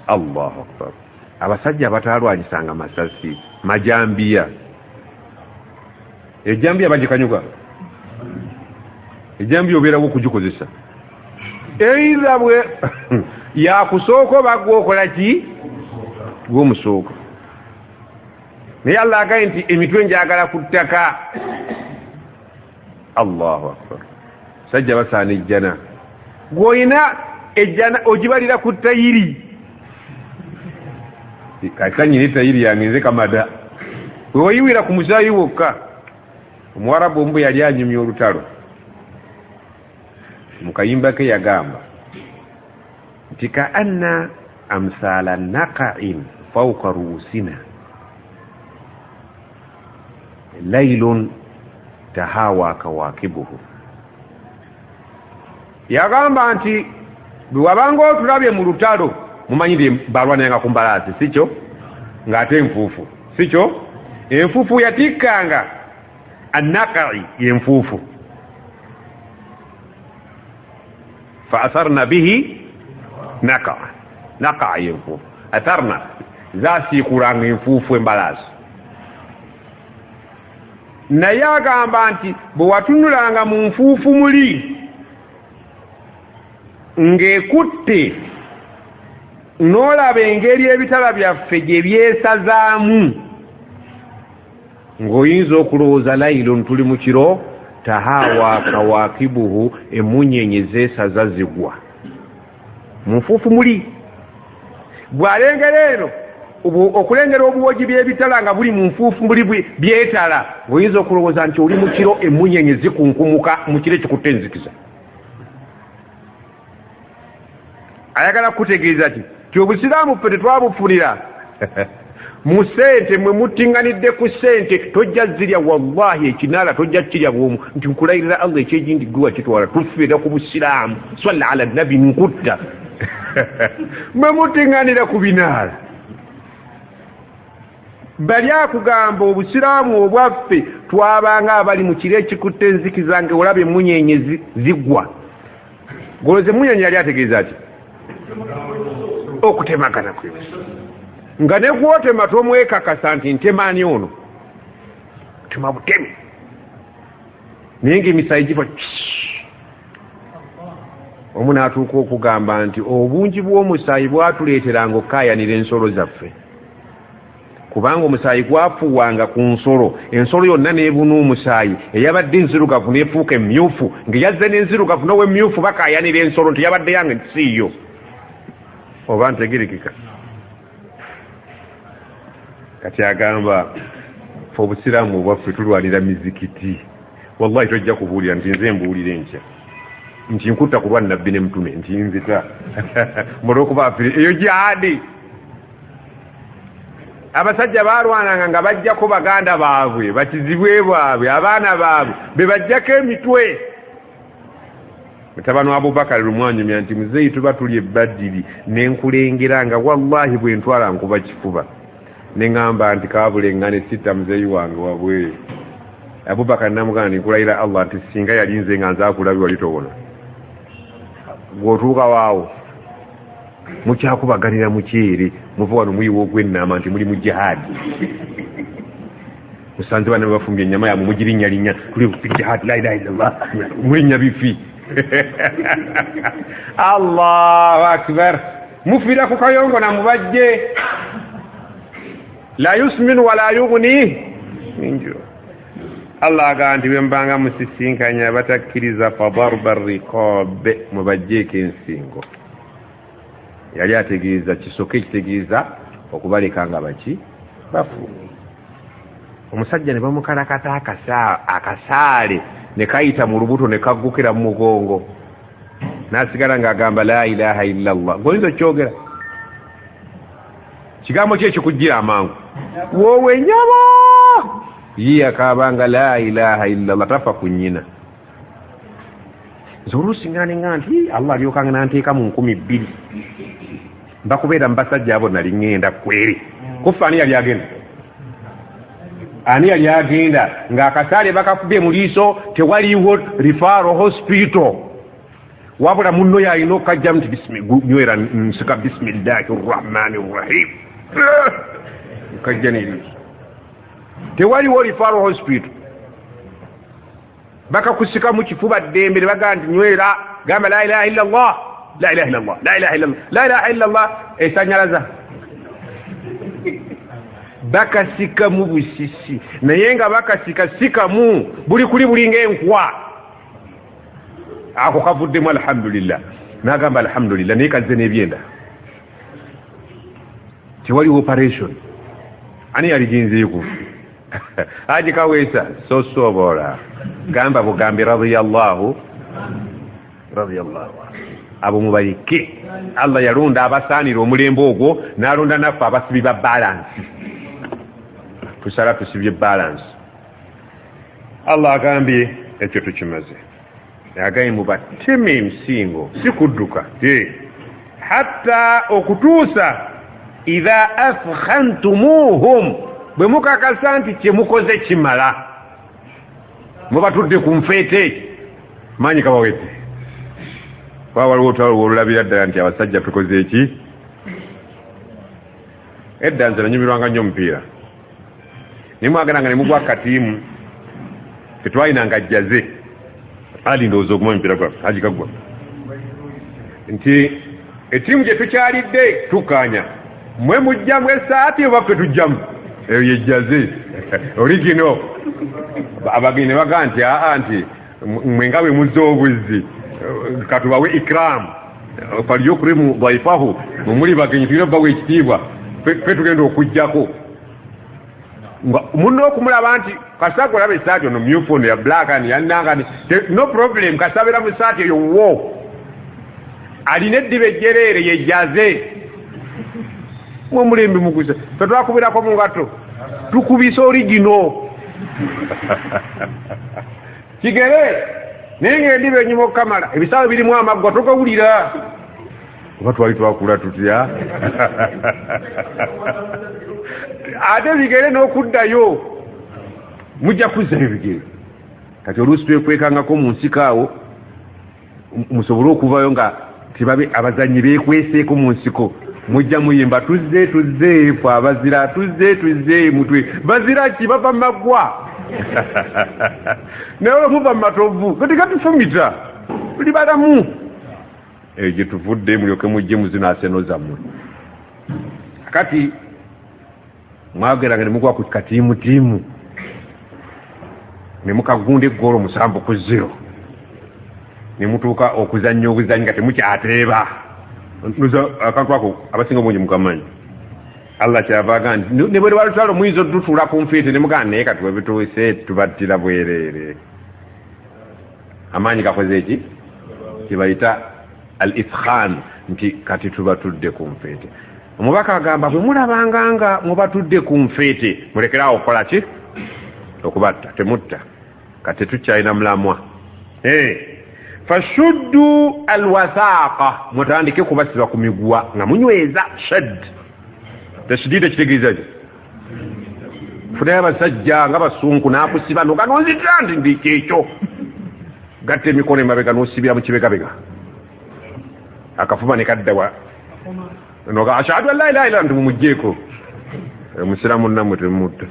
S1: Allahu akbar abasajja batalwanyisanga masasi majambiya ejambiya bagikanyuka ejambiya obeerawo okugikozesa eitha bwe yakusooka bagwokola ki gwomusooka naye Allah agaye nti emitwe njagala ku ttaka Allahu akbar sajja basaana ejjana gwoyina ejjana ogibalira ku ttayiri kakanyina ettayiri yange nze kamada wewayiwira ku musaayi wokka omuwarabu omu bwe yali anyumya olutalo mu kayimba ke yagamba nti ka anna amsala naqa'in fawqa ruusina laylun tahawa kawakibuhu yagamba nti bwe wabanga otulabye mu lutalo mumanyire balwananga ku mbalaasi sikyo ng'ate enfuufu sikyo enfuufu yatikkanga annaqai yenfuufu fa atharna bihi naqa yenfuufu atharna zasiikulanga enfuufu embalaasi naye agamba nti bwe watunulanga mu nfuufu muli ng'ekutte n'olaba engeri ebitala byaffe gye byesazaamu ng'oyinza okulowooza layiro ntuli mu kiro tahawa kawakibuhu emunyenye zeesaza zigwa mu nfuufu muli bw'alengera eno okulengera obuwogi by'ebitala nga buli mu nfuufu muli byetala ng'oyinza okulowooza nti oli mu kiro emunyenye zikunkumuka mu kiro ekikutte enzikiza ayagala kutegeeza ti obusiraamu ffe tetwabufunira mu ssente mwe muttiŋŋanidde ku ssente tojja zirya wallahi ekinaala tojja kirya bwomu nti nkulayirira allah ekyegindi gwe wakitwala tufiira ku busiraamu swalla ala nabi nkutta mwe muttiŋŋanira ku binaala bali akugamba obusiraamu obwaffe twabanga abali mu kiro ekikutte enzikiza nga olaba emunyenye zigwa goloze emunyenye yali ategeeza ki okutemagana kwe nga ne gwotema tomwekakasa nti ntemaani ono tema butemi naye ng'emisayi gifa omu n'atuuka okugamba nti obungi bw'omusaayi bwatuleeteranga okukaayanira ensolo zaffe kubanga omusaayi gwafuuwanga ku nsolo ensolo yonna n'ebuna omusaayi eyabadde enzirugavu n'efuuka emyufu ng'eyazze n'enzirugavu n'owemmyufu bakaayanira ensolo nti yabadde yange nti siiyo oba ntegerekeka kati agamba fe obusiraamu obwaffe tulwanira mizikiti wallahi tojja kubuulira nti nze mbuulire enkya nti nkutta ku lwannabbi ne mutume nti nzita mulwokuba afire eyo jihadi abasajja balwananga nga bajjako baganda baabwe bakizibwe baabwe abaana baabwe be bajjako emitwe mutabani wa Abubakar lumwanyumya nti muzeeyi tuba tuli ebbadiri nenkulengera nga wallahi bwe ntwala nkuba kifuba neŋŋamba nti kaabulengane sitta muzeeyi wange wabwe Abubakar namugamba nti nkulayira Allah nti singa yali nze nga nzakulabi wali tobona bw'otuuka waawo mukyakubaganira mukyere muva wano muyiwa ogw'ennaama nti muli mu jihadi musanze bana bafumbye ennyama yammwe mugirinnyalinnya tuli ku jihadi la ilaha illallah mulinnya bifi Allahu akbar mufiira ku kayongo na mubajje la yusminu wala yughni minju Allah agamba nti bembanga musisinkanya batakkiriza fadarba riqab mubajjeeko ensingo yali ategeeza kisoke kitegeeza okubaleka nga baki bafu omusajja ne bamukalakata akasaale ne kayita mu lubuto ne kaggukira mu mugongo n'asigala ng'agamba la ilaha illallah ng'oyinza okyogera kigambo ki ekikujjira amangu wowe nyabo ye akaabanga la ilaha illallah tafa ku nnyina nze oluusinga neŋŋa nti allah alyokanga nanteeka mu 2,000 mbakubeera mu basajja abo nali ŋŋenda kweri kufa ani yali agenda ani yali agenda ng'akasaale bakakubye mu liiso tewaliwo rifaro hospital wabula munno yalina okukajjamu nti nywera nsika bisimillahi rrahmani rrahim nkajja n'eriiso tewaliwo rifaro hospital bakakusika mu kifuba ddembe ne bagamba nti nywera gamba la ilaha illallah la ilaha illallah la ilaha illallah la ilaha illallah esanyalaza bakasika mu busisi naye nga bakasika sikamu buli kuli bulinga enkwa ako kavuddemu alhamdulillah n'agamba alhamdulillah naye kazze n'ebyenda tewaliwo operation ani yaliginzeeku Haji Kaweesa sosobora gamba bugambi radiyallahu abo mubalike Allah yalonda abasaanira omulembe ogwo n'alonda naffe abasibi ba balance tusala tusibye balance Allah agambye ekyo tukimaze agaye mubateme emsingo si kudduka hatta okutuusa idha afkhantumuhum bwe mukakasa nti kyemukoze kimala mubatudde ku nfeete manyi kabawete waliwo olutalo olulabira ddala nti abasajja tukoze eki edda nze nanyumirwanga nnyo omupiira naye mwagananga ne mugwa katiimu tetwalinanga jjaze ali ndowooza oguma omupiira gwa agikaggwa nti ettiimu gye tukyalidde tukkaanya mwe mujjamu esaati oba ffe tujjamu eyo yejjaze origino abagenyi ne bagaa nti aa nti mwe nga bwe muzza obuzzi katubawe ikram falyukrimu dhaifahu mumuli bagenyi tulina bawe ekitiibwa ffe tugenda okujjako munno okumulaba nti kasako olaba esaati ono myufu ono ya black ani yanangani no problem kasabira mu saati eyo wo alina eddiba ejjereere yejjaze mwemulembe muguza fetwakubirako mu ngato tukubisa origino kigere naye ng'endiba enyuma okukamala ebisaawe birimu amaggwa togawulira oba twali twakula tutya ate bigere n'okuddayo mujja kuzzayo ebigere kati oluusi twekwekangako mu nsiko awo musobole okuvayo nga tibabe abazanyi beekweseeko mu nsiko mujja muyimba tuzze tuzze ffe abazira tuzze tuzze mutwe bazira ki bava mu maggwa naye olwo muva mu matovu katikatufumita tuli balamu eyo gye tuvudde mulyoke mujje muzino aseno zammwe kati mwageranga ne mugwa ku katiimutiimu ne mukagunda eggoolo 7-0 ne mutuuka okuzannya obuzanyi nga temukyateeba akantu ako abasinga obungi mukamanyi Allah kyava aga nti ne bwe lwalutalo muyinza otutuula ku nfiiti ne mugamba naye kati webituuse tubattira bwereere amaanyi gakoze eki kibayita al ifkhan nti kati tubatudde ku nfiiti omubaka agamba bwe mulabanga nga mubatudde ku nfiiti mulekerawo okukola ki okubatta temutta kati tetukyalina mulamwa fashuddu alwasaaqa mutandike kubasiba ku miguwa nga munyweza shad tashdida kitegeeza ki funayo abasajja nga basunku n'akusiba noga nonzitira nti ndikyekyo gatta emikono emabega n'osibira mu kibegabega akafuba ne kaddawa noga ashhadu an la ilaha illa nti mumugjeeko musiraamu nammwe temutta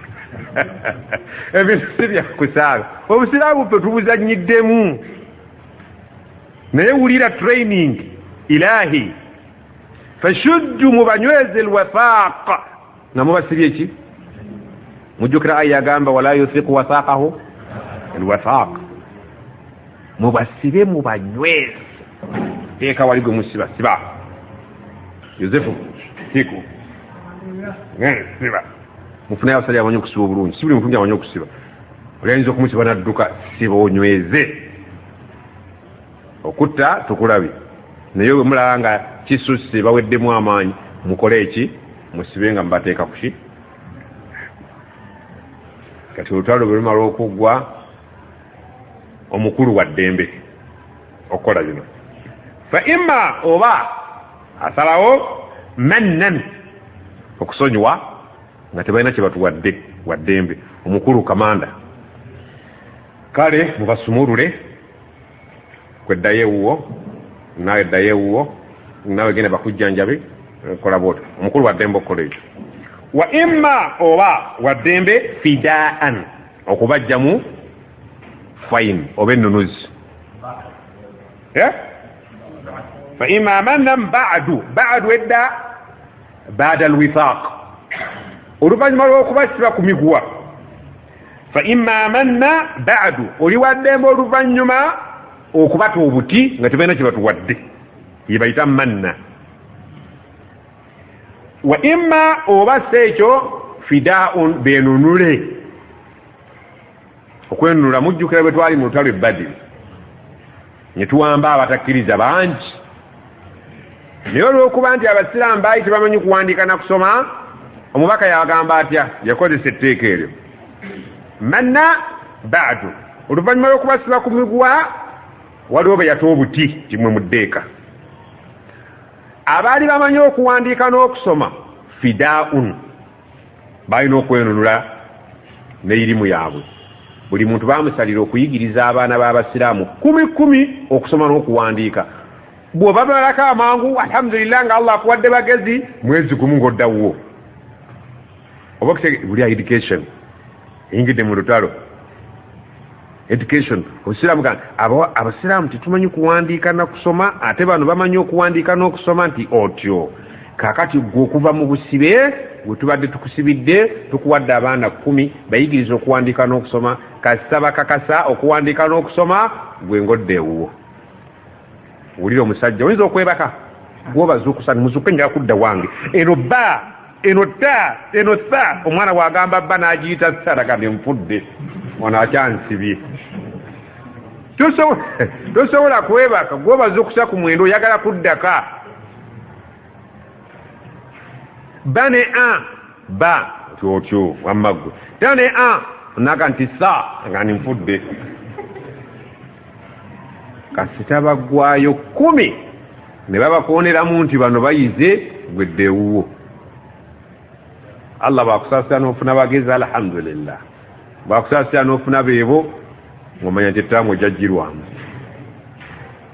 S1: ebintu si byakusaaga obusiraamu ffe tubuzanyiddemu naye wulira training ilahi fashuddu mubanyweze alwathaq nga mubasibye ki mujjukira aya yagamba wala yuthiqu wathaqahu alwathaq mubasibe mubanyweze teeka wali gwe musiba siba yosefu siku siba mufunayo abasajja abamanyi okusiba obulungi si buli muntu amanyi okusiba oli ayinza okumusiba nadduka siba onyweze okutta tukulabi naye bwe mulaba nga kisusse baweddemu amaanyi mukole eki musibe nga mubateeka kuki kati olutalo bwe lumala okuggwa omukulu wa ddembe okukola bino fa imma oba asalawo mannan okusonyiwa nga tebalina kye batuwadde wa ddembe omukulu kamanda kale mubasumulule kweddayo ewuwo nawe eddayo ewuwo nawe genda bakujjanjabe kola bwota omukulu wa ddembe okukola ekyo wa imma oba wa ddembe fidaan okubajjamu fine oba ennunuzi fa imma mannan ba'du edda ba'da alwithaq oluvannyuma lw'okubasiba ku miguwa fa imma manna ba'du oli wa ddembe oluvannyuma okubata obuti nga tebalina kye batuwadde ye bayita manna wa imma oba seekyo fidaun benunule okwenunula mujjukira bwe twali mu lutalo ebbadiri ne tuwamba abatakkiriza bangi naye olw'okuba nti abasiraamu baali tebamanyi kuwandiika na kusoma omubaka yagamba atya yakozesa etteeka eryo manna ba'du oluvannyuma lw'okubasiba ku miguwa waliwo be yata obuti kimwe mu ddeeka abaali bamanyi okuwandiika n'okusoma fidaun balina okwenunula n'erimu yaabwe buli muntu bamusalira okuyigiriza abaana b'abasiraamu 10 okusoma n'okuwandiika bw'oba balako amangu alhamdulillah nga Allah akuwadde bagezi mwezi gumu ng'oddawo oba buli education eyingidde mu lutalo education obusiraamu abasiraamu tetumanyi kuwandiika na kusoma ate bano bamanyi okuwandiika n'okusoma nti otyo kaakati gwe okuva mu busibe gwe tubadde tukusibidde tukuwadde abaana 10 bayigiriza okuwandiika n'okusoma kasaba kakasa okuwandiika n'okusoma gwe ngoddeewo wulira omusajja oyinza okwebaka gwobazuukusa muzuuke njala kudda wange eno bba eno ta eno sa omwana bwagamba bba n'agiyita saragambye nfudde ono akyansibye tosobola kwebaka gwobazuukusa ku mwendo oyagala kuddaka ba ne ba tyotyo wammaggwe ta ne onaga nti sa nga ninfudde kasita baggwayo 10 ne babakooneramu nti bano bayize gweddeewuwo Allah bwakusaasira n'ofuna bagezi alhamdulillah bwakusaasira n'ofuna beebo ng'omanya nti ettaamu ojajjirwamu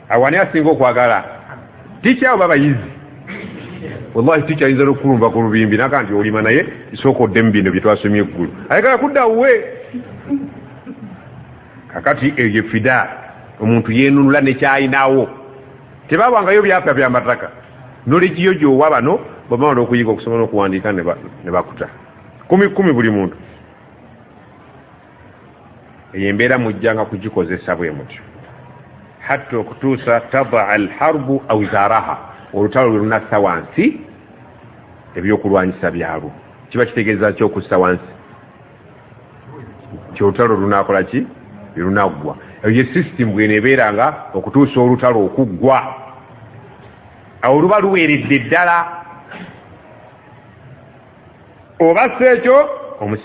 S1: awani asinga okwagala ticca abo babayizi wallahi ticca ayinza n'okulumba ku lubimbi naga nti olima naye isooka oddemu bino bye twasomye eggulu ayagala kudda wuwe kakati eyo fida omuntu yeenunula nekyayinawo tebabangayo byapa byamataka nolegiyo gyowa bano bamala okuyiga okusoma n'okuwandiika ne bakuta 10 buli muntu eyo embeera mujjanga kugikozesa bwe mutyo hatta okutuusa tadaa alharbu au zaraha olutalo lwe lunassa wansi ebyokulwanyisa byalwo kiba kitegeeza kyokussa wansi kyolutalo lunakola ki byelunaggwa eyo ye system bweneebeeranga okutuusa olutalo okuggwa awo luba luweeredde ddala oba si ekyo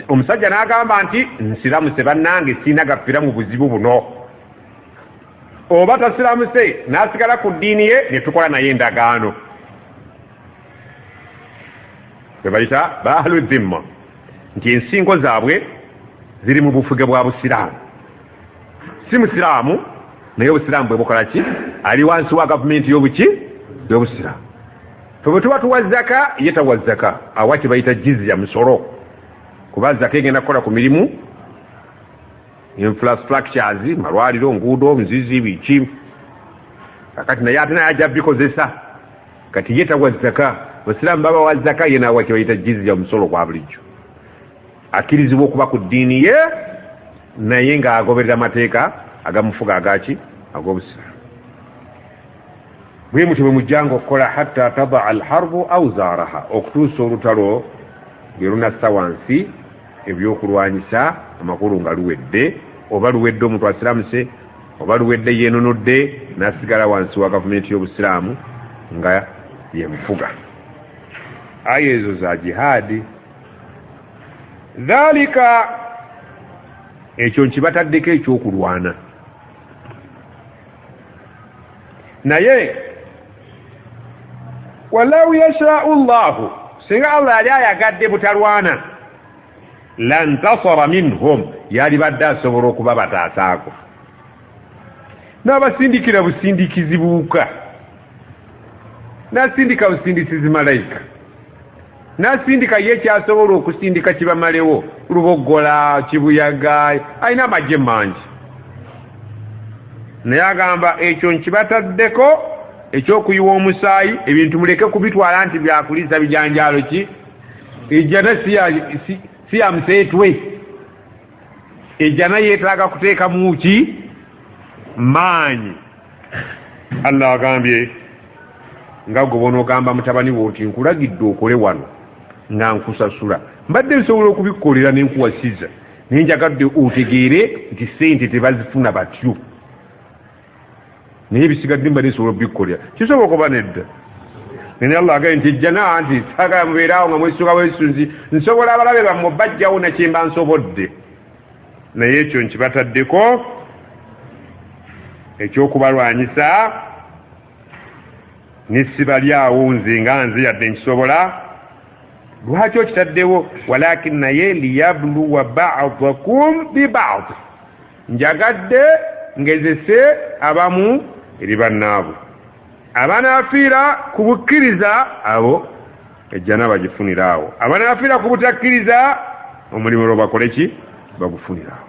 S1: omusajja n'agamba nti nsiramuse bannange siina gaffira mu buzibu buno oba tasiramuse n'asigala ku ddiini ye ne tukola naye endagaano bwe bayita baalu dhimma nti ensingo zaabwe ziri mu bufuge bwa busiraamu si musiraamu naye obusiraamu bwe bukola ki ali wansi wa gavumenti y'obuki y'obusiraamu bwe tuba tuwa zaka ye tawa zaka awa kye bayita jizya musolo kuba zaka egenda kukola ku mirimu infrastructures malwaliro nguudo nzizi biki kakati naye ate naye ajja bikozesa kati ye tawa zaka basiraamu baba wa zaka ye nawa kye bayita jizya musolo gwa bulijjo akkirizibwa okuba ku ddiini ye naye ng'agoberera amateeka agamufuga agaki ag'obusiraamu bwe mutyo bwe mujjanga okukola hatta tadaa alharbu au zaaraha okutuusa olutalo lwe lunassa wansi ebyokulwanyisa amakulu nga luwedde oba luwedde omuntu asiramuse oba luwedde yeenonodde n'asigala wansi wa gavumenti y'obusiraamu nga yemufuga aya ezo za jihaadi dhalika ekyo nkibataddeko ekyokulwana naye walau yashaau llahu singa Allah yali ayagadde butalwana lantasara minhum yali badde asobola okuba bataasaako n'abasindikira busindikizi buuka n'asindika busindisizi malayika n'asindika ye kyasobola okusindika kibamalewo luboggola kibuyaga alina amagye mangi naye agamba ekyo nkibataddeko ekyokuyiwa omusaayi ebintu muleke kubitwala nti byakuliisa bijanjaalo ki ejjana si ya museetwe ejjana yeetaaga kuteekamu ki maanyi Allah agambye nga gwe bonoogamba mutabani wo nti nkulagidde okole wano nga nkusasula mbadde nsobola okubikkolera nenkuwasiza naye njagadde otegeere nti sente tebazifuna batyo naye bisigadde mbadde nsobola okubikkolera kisobola okuba nedda naye Allah agaye nti ejjana nti saagala mubeeraawo nga mwessuka bwesunzi nsobola abalabe bammwe bajjawo nakyemba nsobodde naye ekyo nkibataddeko ekyokubalwanyisa nesibalyawo nze nga nze yadde nkisobola lwaki okitaddewo walakin naye liyabluwa ba'dakum biba'd njagadde ngezese abamu eri bannaabo abaana bafiira ku bukkiriza abo ejjana bagifunira awo, abaana bafiira ku butakkiriza omulimu lwo bakole ki bagufunira awo.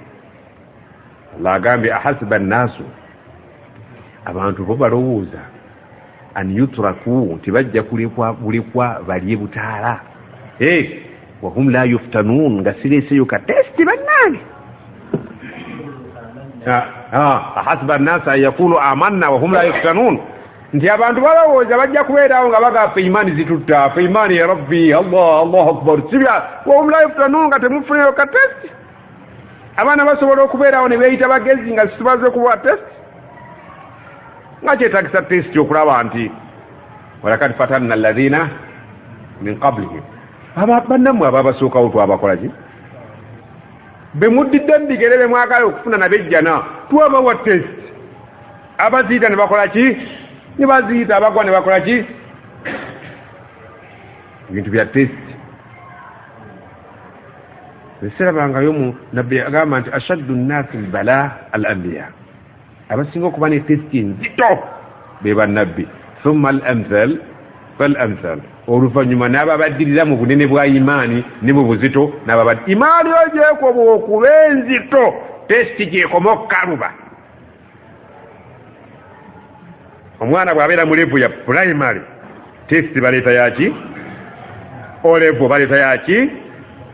S1: Allah agambye ahasiba nnaasu, abantu bo balowooza an yutraku nti bajja kulekwa balye butaala wahum la yuftanuun nga sireeseyo ka testi bannange. ahasiba nnaasu an yakulu amanna wahum la yuftanuun, nti abantu balowooza bajja kubeerawo nga bagaffe imaani zitutta, fe imaani ya rabbi allah allahu akbar sibya wahum la yuftanuun nga temufuneyo ka testi. abaana basobola okubeerawo ne beeyita bagezi nga situbaze kuba testi. nga kyetagisa testi okulaba nti walakad fatanna alladhina min qablihim, bannammwe ababasookawo twabakola ki? be muddidde mbigere be mwagala okufuna nabejjana twabawa testi. abaziyita ne bakola ki? ne baziyita, abagwa ne bakola ki? ebintu bya testi. eserabangayo nabbi agamba nti ashaddu nnasi lbala al anbiya, abasinga okuba ne testi enzito be bannabbi, thumma al amthal fal amthal, oluvannyuma n'ababaddirira mu bunene bwa imaani ne mu buzito n'ababaddi. imaani yo gyekoma okuba enzito, testi gyekoma okukaluba. omwana bw'abeera mu levu ya primary, testi baleeta yaki? olevo baleeta yaki?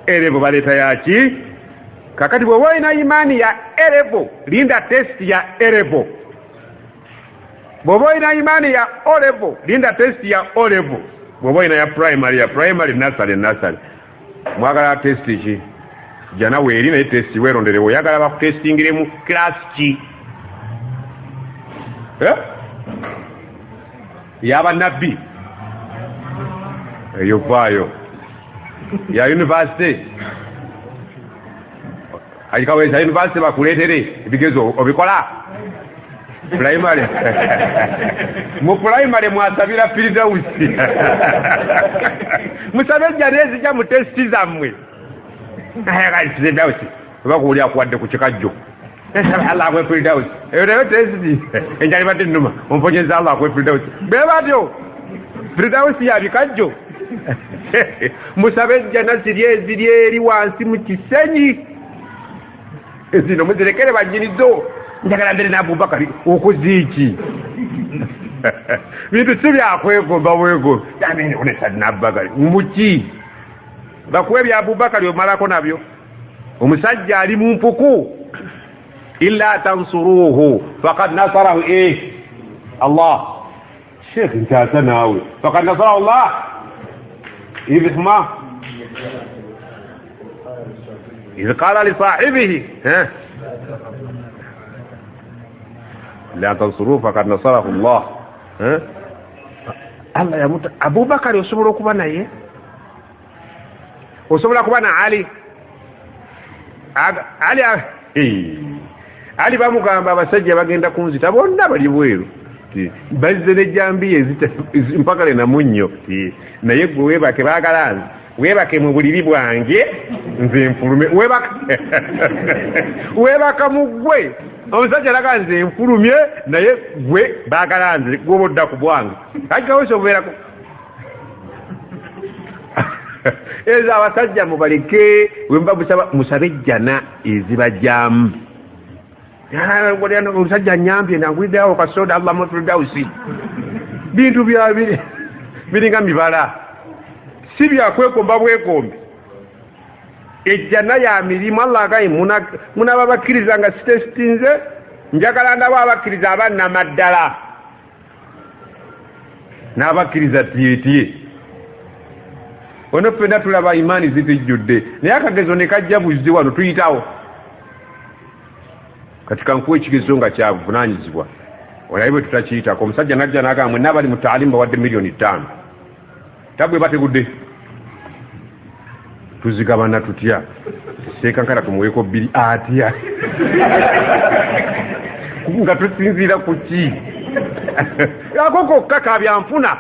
S1: elevo baleeta yaki? kakati bw'oba olina imaani ya elevo linda testi ya elevo, bw'oba olina imaani ya olevo linda testi ya olevo, bw'oba olina ya primary nasale nasale. mwagala testi ki? jana weeri naye testi weerondere, oyagala bakutestingiremu class ki? yabannabbi eyo vaayo ya university aikaweza university bakuleetere ebigezo obikola primary mu primary mwasabira firidausi musabe ejjana ezijja mu testi zammwe firidausi bakuwulira kuwadde ku kikajjo Allah akwe firidausi eyo nayo testi enjali badde nnuma omponyeza Allah akwe firidausi be batyo firidausi ya bikajjo. musabe ejjana ziri eziri eri wansi mu kisenyi, ezino muzirekere banyinizo. njagala mbere n'Abubakari okuziiki bintu si byakwegomba bwego onesa n'Abubakari muki bakuwa ebya Abubakari omalako nabyo. omusajja ali mu mpuku, illa tansuruhu faqad nasarahu Allah. sheekh ntaasa naawe faqad nasarahu Allah إذ قال لصاحبه لا تنصروه فقد نصره الله. الله يموت. أبو بكر يصبر كبنا إيه؟ وصبر كبنا علي Ali bamugamba abasajja bagenda kunzita bonna bali bweru bazze nejambiye mpaka lena munnyo naye gwe webake baagalanze webake mu buliri bwange nze nfulume webaka mugwe omusajja alaga nze nfulumye naye gwe baagalanze gwobodda ku bwange kajjawo sobeerako ezo abasajja mubaleke wemba musabe ejjana ezibajjamu. omusajja nyambye nangwiddeawo kasoda Allah mutudausi bintu byabiri biringa mibala si byakwekomba bwekombe. ejjana ya mirimu Allah agayi munaba bakkiriza nga sitestinze njagala ndabo abakkiriza abannamaddala n'abakkiriza tiyetiye. ono ffenna tulaba imaani zitujjudde naye akagezo ne kajja buzzi wano tuyitawo katika nkuwa ekigezo nga kyavunaanyizibwa olabe bwe tutakiyitako. omusajja najja n'agamba mwenna abali mu taalimu bawadde $5,000,000 tabwe bategudde tuzigabana tutya seekankana tumuweeko 2 atya nga tusinziira ku ki ako kokka kabyanfuna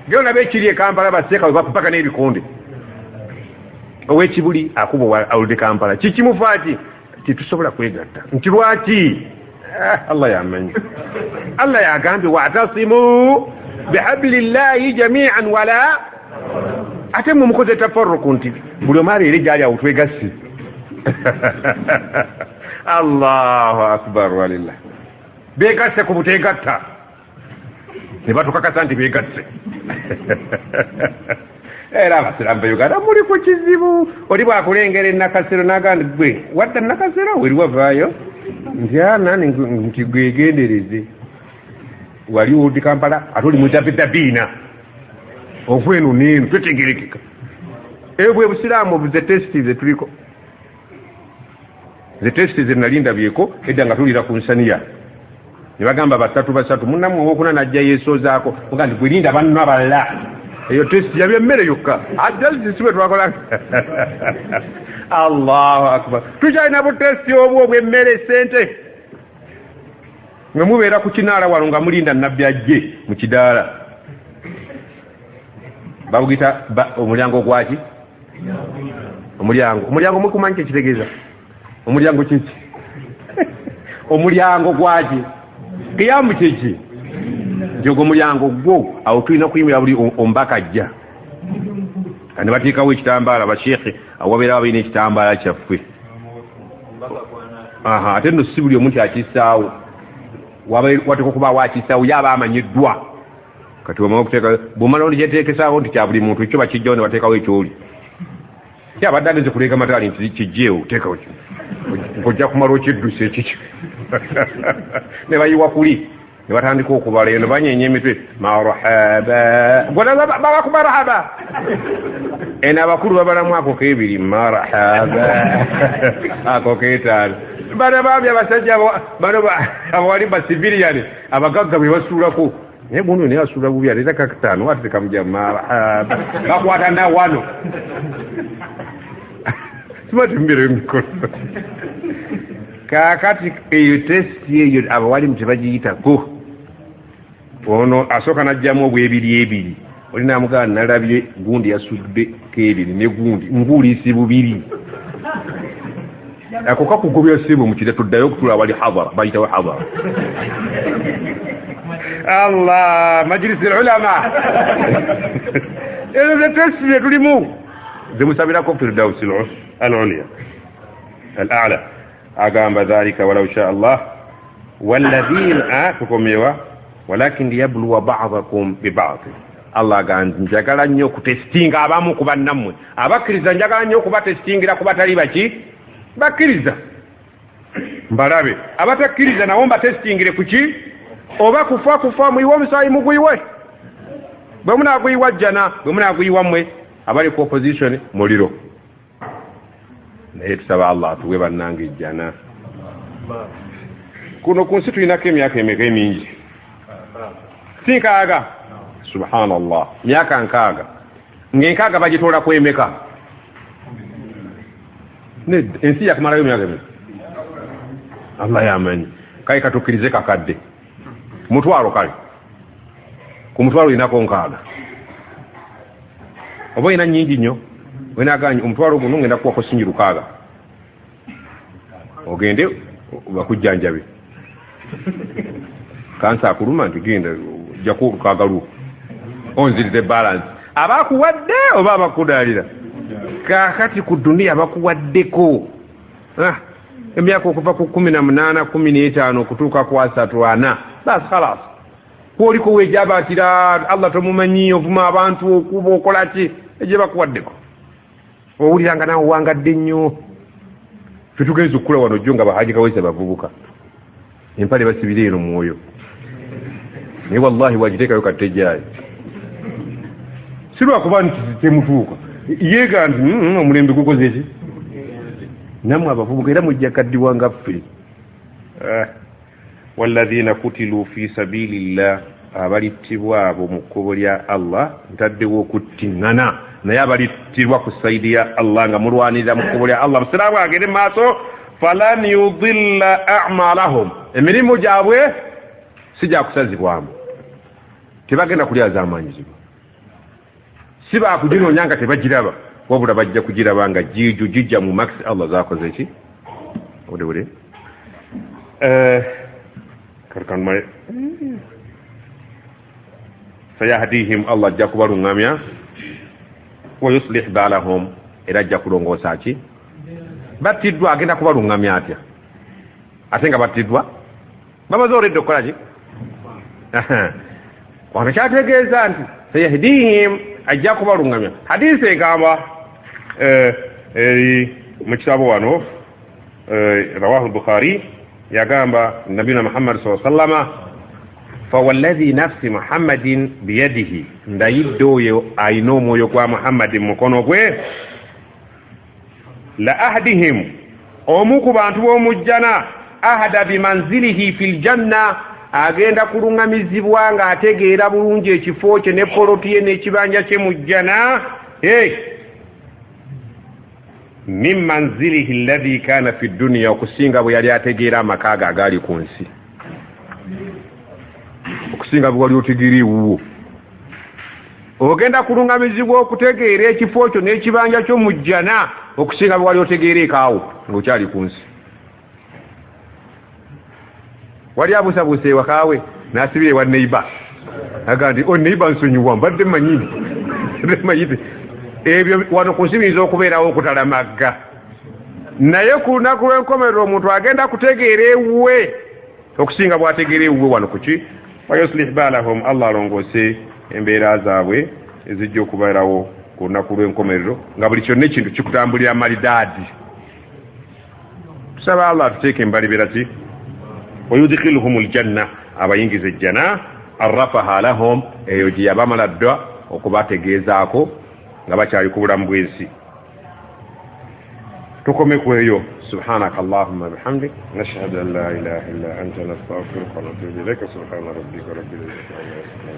S1: genda beekiri e Kampala baseeka we bakupaka n'ebikonde ow'ekibuli akuba awulidde Kampala kikimufaaki titusobola kwegatta nti lwaki Allah yamanyi Allah yagambye wa'tasimu bihablillahi jami'an wala ate mu mukoze tafarruku nti buli omu abeere gyali awo twegasse Allahu akbar walillah begasse ku butegatta ne batukakasa nti begasse era abasiramu Uganda muli ku kizibu oli bwakulengera enakasero n'agandi gwe wadda nakasero weri wavaayo nti nani nti gwegendereze wali odi Kampala ate oli mutabidabiina ogwenu neenu twetegerekeka ebwe busiraamu ze testi ze tuliko ze testi ze nalindabyeko edda nga tulira ku nsaniya ne bagamba basatu munnamu owokuna najja yeesoozaako oga nti gwerinda banno abalala eyo testi yabya emmere yokka adalisiwe twakola Allahu akbar tukyalina butesti obwo obw'emmere sente nga mubeera ku kinaala wano nga mulinda nabbi ajje mu kidaala babugita omulyango gwaki omulyango mukumanyi kyekitegeeza omulyango kiki omulyango gwaki kiyamu kiki nti ogwo omulyango gwo awo tulina kuyimira buli omubaka ajja ne bateekawo ekitambaala basheekhe awabeerawo balina ekitambaala kyaffe ate nno si buli omu nti akissaawo wateeka okubaawo akissaawo yaba amanyiddwa kati wamala okuteeka bwomala oli kyeteekesaawo nti kya buli muntu ekyo bakijjawo ne bateekawo ekyoli kyabadde agenze kuleega mataali nti kijjeewo teekawo nkojja kumala okyedduse ekikyo ne bayiwa kuli ne batandika okubala eyo ne banyeenya emitwe marhaba babaku marhaba eno abakulu babalamu ako keebiri marhaba ako keetaano bano baabye abasajja bano abawali basiviliani abagagga bwe basuulako naye guno naye asuula bubi aleeta kakitaano ate tekamuja marhaba bakwata na wano sibatumbireyo emikono kaakati eyo testi eyo abawalimu tebagiyitako ono asooka najjamu obwebiri oli namugamba nalabye gundi yasudde keebiri ne gundi nguliisi bubiri ako kakugobya ssimu mukire tuddayo okutula wali hadara bayitawo hadara Allah majlisi ulama ezo ze testi ze tulimu zemusabirako firdausi al-ulya al-a'la agamba dhalika walau sha Allah walladhina tukomewa walakin liyabluwa ba'dakum bi ba'd Allah agamba njagala nnyo okutestinga abamu ku bannammwe abakkiriza njagala nnyo okubatestingira ku batali baki bakkiriza mbalabe abatakkiriza nawo mbatestingire ku ki oba kufa muyiwa omusaayi mugwiwe bwe munagwiwa jjana bwe munagwiwa mmwe abali ku opposition muliro naye tusaba Allah atuwe bannange ejjana kuno ku nsi tulinako emyaka emeka emingi si nkaaga subhanallah myaka nkaaga ng'enkaaga bagitoolako emeka ensi yakumalayo myaka emeka Allah yamanyi kale katukkirize kakadde mutwalo kale ku mutwalo olinako nkaaga oba olina nnyingi nnyo wenaganya omutwalo guno ngenda kuwako singi lukaaga ogende bakujjanjabe kansa akuluma nti genda jjaku olukaaga luwo onzirize balance abakuwadde oba abakudaalira kakati ku duniya bakuwaddeko emyaka okuva ku 18 15 okutuuka ku 34 bas khalas kwoliko wejabatira Allah tomumanyi ovuma abantu okuba okola ki egye bakuwaddeko owuliranga nawe wangadde nnyo fetugenza okukula wano jjo nga bahaji kawesa bavubuka empale basibire eno mwoyo naye wallahi wagiteekayo katejaayo sirwakuba nti temutuuka yeega nti omulembe gukoze eki nammwe abavubuka era mujja kaddiwa nga ffe walladhina kutilu fi sabilillah abalittibwa abo mu kkubo lya Allah ntaddewo okuttiŋŋana naye abalittirwa ku saidi ya Allah nga mulwanirira mu kkubo lya Allah musiraamu agende mu maaso falan yudilla a'malahum emirimu gyabwe si gyakusazibwamu tebagenda kulyaza amaanyizibwa si bakuginoonya nga tebagiraba wabula bajja kugiraba nga jiiju jijja mu makisi Allah zakoze ki kan may sayahdihim Allah jakubaru ngamya wa yuslih balahum era jakulongo sachi batidwa agenda kubalu ngamya atya atenga batidwa babazore dokolaji wana chategeza nti sayahdihim ajja kubalu ngamya hadisi egamba mu kitabo wano rawahu al-Bukhari yagamba nabiyuna Muhammad sallallahu alaihi wasallam fawalladhi nafsi Muhammadin biyadihi ndayiddoyo ayino moyo kwa Muhammadin mukono gwe la ahdihim omuku bantu bomujjana ahada bimanzilihi fil janna agenda kulungamizibwa nga ategeera bulungi ekifo kye ne poloti ye n'ekibanja kye mujjana min manzilihi alladhi kana fi dunya okusinga bwe yali ategeera amakaaga agali ku nsi okusinga bwe wali otegeera wuwo ogenda kulungamizibwa okutegeera ekifo kyo n'ekibanja kyo mujjana okusinga bwe wali otegeera ekaawo ng'okyali ku nsi wali abuusabuusa ewakaawe n'asibira ewa neiba aga nti neiba nsonyiwa mbadde manyite ebyo wano ku nsi biyinza okubeerawo okutalamagga naye ku lunaku lw'enkomerero omuntu agenda kutegeera ewuwe okusinga bw'ategeera ewuwe wano kuki wayuslih balahum Allah alongoose embeera zaabwe ezijja okubeerawo ku lunaku lw'enkomerero nga buli kyonna ekintu kikutambulira malidaadi tusaba Allah atuteeke embalibira ki wayudkhiluhum aljanna abayingiza ejjana arrafaha lahum eyo gye yabamala dda okubategeezaako nga bakyali ku bulamu bw'ensi tukome ku eyo subhanaka allahumma bihamdik nashhadu an la ilaha illa anta nastaghfiruka wa natubu ilayka subhana rabbika rabbil izzati amma yasifun